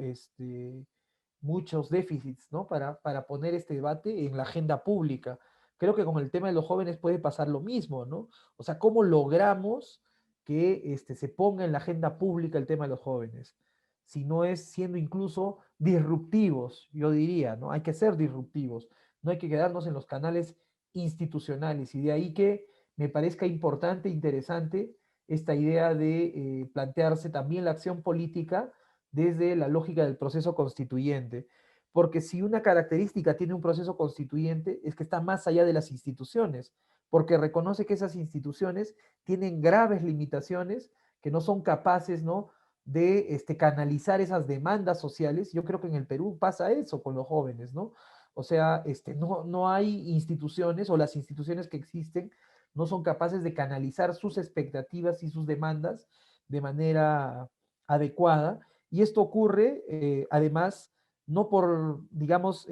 muchos déficits, ¿no? Para poner este debate en la agenda pública. Creo que con el tema de los jóvenes puede pasar lo mismo, ¿no? O sea, ¿cómo logramos que se ponga en la agenda pública el tema de los jóvenes? Si no es siendo incluso disruptivos, yo diría, ¿no? Hay que ser disruptivos, no hay que quedarnos en los canales institucionales y de ahí que me parezca importante, interesante esta idea de plantearse también la acción política desde la lógica del proceso constituyente. Porque si una característica tiene un proceso constituyente es que está más allá de las instituciones, porque reconoce que esas instituciones tienen graves limitaciones, que no son capaces, ¿no? De canalizar esas demandas sociales. Yo creo que en el Perú pasa eso con los jóvenes, ¿no? O sea, no hay instituciones o las instituciones que existen no son capaces de canalizar sus expectativas y sus demandas de manera adecuada Y esto ocurre, además, no por, digamos,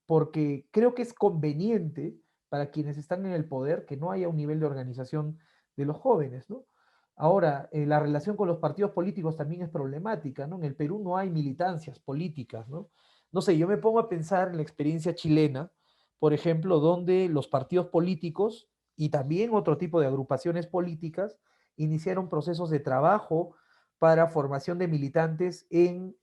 porque creo que es conveniente para quienes están en el poder que no haya un nivel de organización de los jóvenes, ¿no? Ahora, la relación con los partidos políticos también es problemática, ¿no? En el Perú no hay militancias políticas, ¿no? No sé, yo me pongo a pensar en la experiencia chilena, por ejemplo, donde los partidos políticos y también otro tipo de agrupaciones políticas iniciaron procesos de trabajo para formación de militantes en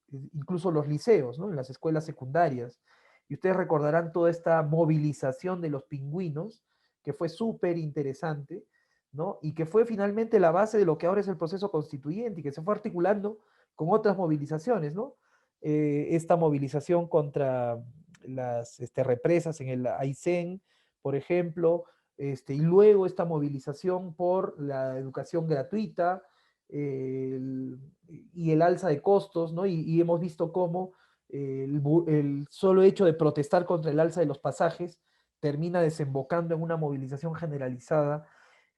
incluso los liceos, ¿no? En las escuelas secundarias. Y ustedes recordarán toda esta movilización de los pingüinos, que fue súper interesante, ¿no? Y que fue finalmente la base de lo que ahora es el proceso constituyente y que se fue articulando con otras movilizaciones, ¿no? Esta movilización contra las represas en el Aysén, por ejemplo, y luego esta movilización por la educación gratuita, el, y el alza de costos, ¿no? Y hemos visto cómo el solo hecho de protestar contra el alza de los pasajes termina desembocando en una movilización generalizada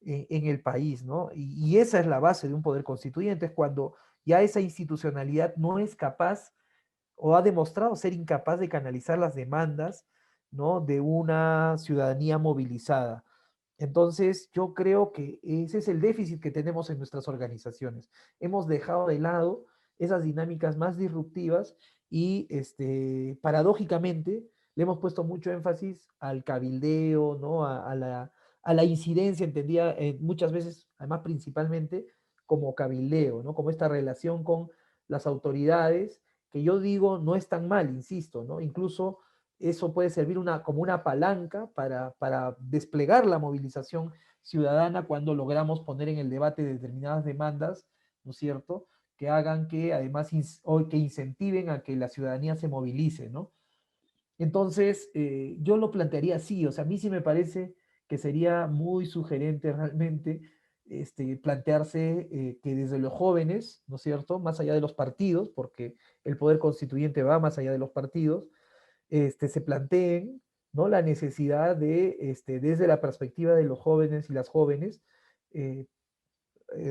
en el país, ¿no? Y esa es la base de un poder constituyente, es cuando ya esa institucionalidad no es capaz o ha demostrado ser incapaz de canalizar las demandas, ¿no? De una ciudadanía movilizada. Entonces, yo creo que ese es el déficit que tenemos en nuestras organizaciones. Hemos dejado de lado esas dinámicas más disruptivas y, paradójicamente, le hemos puesto mucho énfasis al cabildeo, ¿no? A la incidencia, entendía muchas veces, además principalmente, como cabildeo, ¿no? Como esta relación con las autoridades, que yo digo no es tan mal, insisto, ¿no? Incluso eso puede servir como una palanca para desplegar la movilización ciudadana cuando logramos poner en el debate determinadas demandas, ¿no es cierto?, que hagan que además o que incentiven a que la ciudadanía se movilice, ¿no? Entonces, yo lo plantearía así, o sea, a mí sí me parece que sería muy sugerente realmente plantearse que desde los jóvenes, ¿no es cierto?, más allá de los partidos, porque el poder constituyente va más allá de los partidos, se planteen, ¿no?, la necesidad de, desde la perspectiva de los jóvenes y las jóvenes, eh,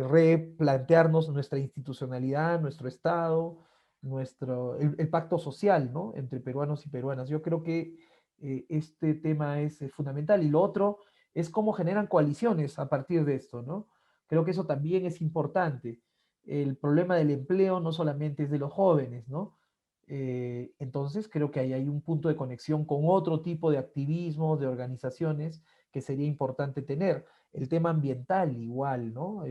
replantearnos nuestra institucionalidad, nuestro Estado, el pacto social, ¿no?, entre peruanos y peruanas. Yo creo que este tema es fundamental. Y lo otro es cómo generan coaliciones a partir de esto, ¿no? Creo que eso también es importante. El problema del empleo no solamente es de los jóvenes, ¿no? Entonces creo que ahí hay un punto de conexión con otro tipo de activismo, de organizaciones que sería importante tener. El tema ambiental igual, ¿no?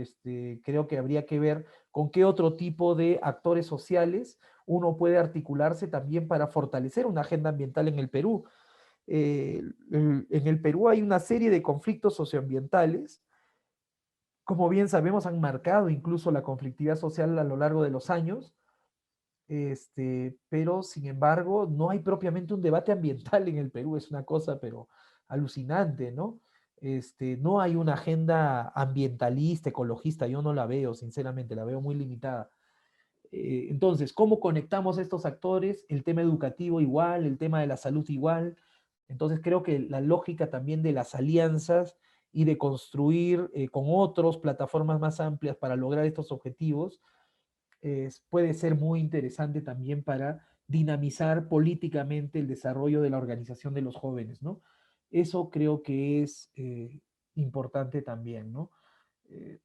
Creo que habría que ver con qué otro tipo de actores sociales uno puede articularse también para fortalecer una agenda ambiental en el Perú. En el Perú hay una serie de conflictos socioambientales, como bien sabemos, han marcado incluso la conflictividad social a lo largo de los años, pero sin embargo no hay propiamente un debate ambiental en el Perú, es una cosa pero alucinante, ¿no? No hay una agenda ambientalista, ecologista, yo no la veo, sinceramente, la veo muy limitada. Entonces, ¿cómo conectamos estos actores? El tema educativo igual, el tema de la salud igual. Entonces, creo que la lógica también de las alianzas y de construir con otros plataformas más amplias para lograr estos objetivos puede ser muy interesante también para dinamizar políticamente el desarrollo de la organización de los jóvenes, ¿no? Eso creo que es importante también, ¿no? Eh,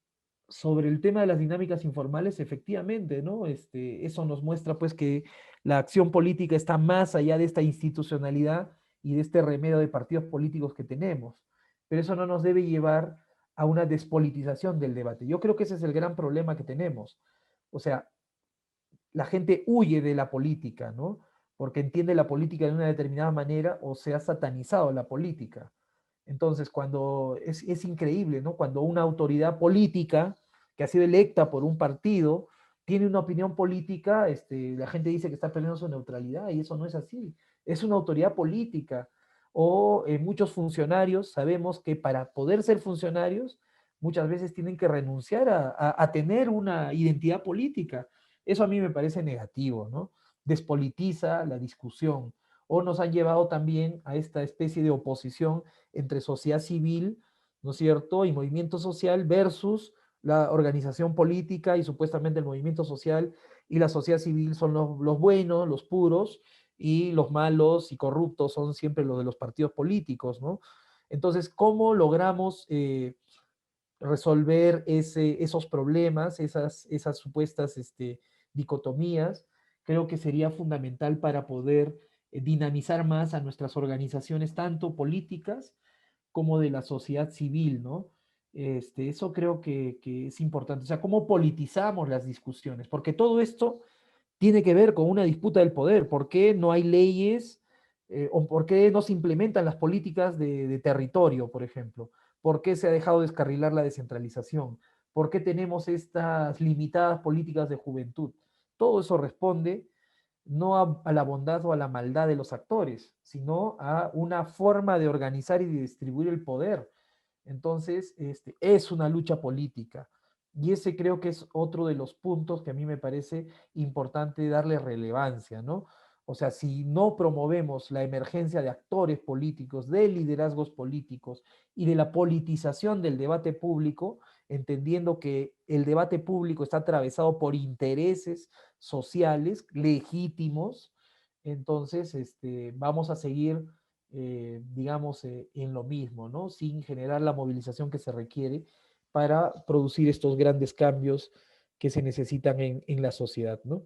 Sobre el tema de las dinámicas informales, efectivamente, ¿no? Eso nos muestra pues que la acción política está más allá de esta institucionalidad y de este remedio de partidos políticos que tenemos. Pero eso no nos debe llevar a una despolitización del debate. Yo creo que ese es el gran problema que tenemos. O sea, la gente huye de la política, ¿no? Porque entiende la política de una determinada manera o se ha satanizado la política. Entonces, cuando es increíble, ¿no? Cuando una autoridad política que ha sido electa por un partido tiene una opinión política, la gente dice que está perdiendo su neutralidad y eso no es así. Es una autoridad política. O muchos funcionarios sabemos que para poder ser funcionarios muchas veces tienen que renunciar a tener una identidad política. Eso a mí me parece negativo, ¿no? Despolitiza la discusión. O nos han llevado también a esta especie de oposición entre sociedad civil, ¿no es cierto?, y movimiento social versus la organización política y supuestamente el movimiento social, y la sociedad civil son los buenos, los puros, y los malos y corruptos son siempre los de los partidos políticos, ¿no? Entonces, ¿cómo logramos resolver esos problemas, esas supuestas dicotomías? Creo que sería fundamental para poder dinamizar más a nuestras organizaciones, tanto políticas como de la sociedad civil, ¿no? Eso creo que es importante. O sea, cómo politizamos las discusiones, porque todo esto tiene que ver con una disputa del poder. ¿Por qué no hay leyes o por qué no se implementan las políticas de territorio, por ejemplo? ¿Por qué se ha dejado descarrilar la descentralización? ¿Por qué tenemos estas limitadas políticas de juventud? Todo eso responde no a la bondad o a la maldad de los actores, sino a una forma de organizar y de distribuir el poder. Entonces, es una lucha política. Y ese creo que es otro de los puntos que a mí me parece importante darle relevancia, ¿no? O sea, si no promovemos la emergencia de actores políticos, de liderazgos políticos y de la politización del debate público, entendiendo que el debate público está atravesado por intereses sociales legítimos, entonces vamos a seguir, digamos, en lo mismo, ¿no? Sin generar la movilización que se requiere para producir estos grandes cambios que se necesitan en la sociedad, ¿no?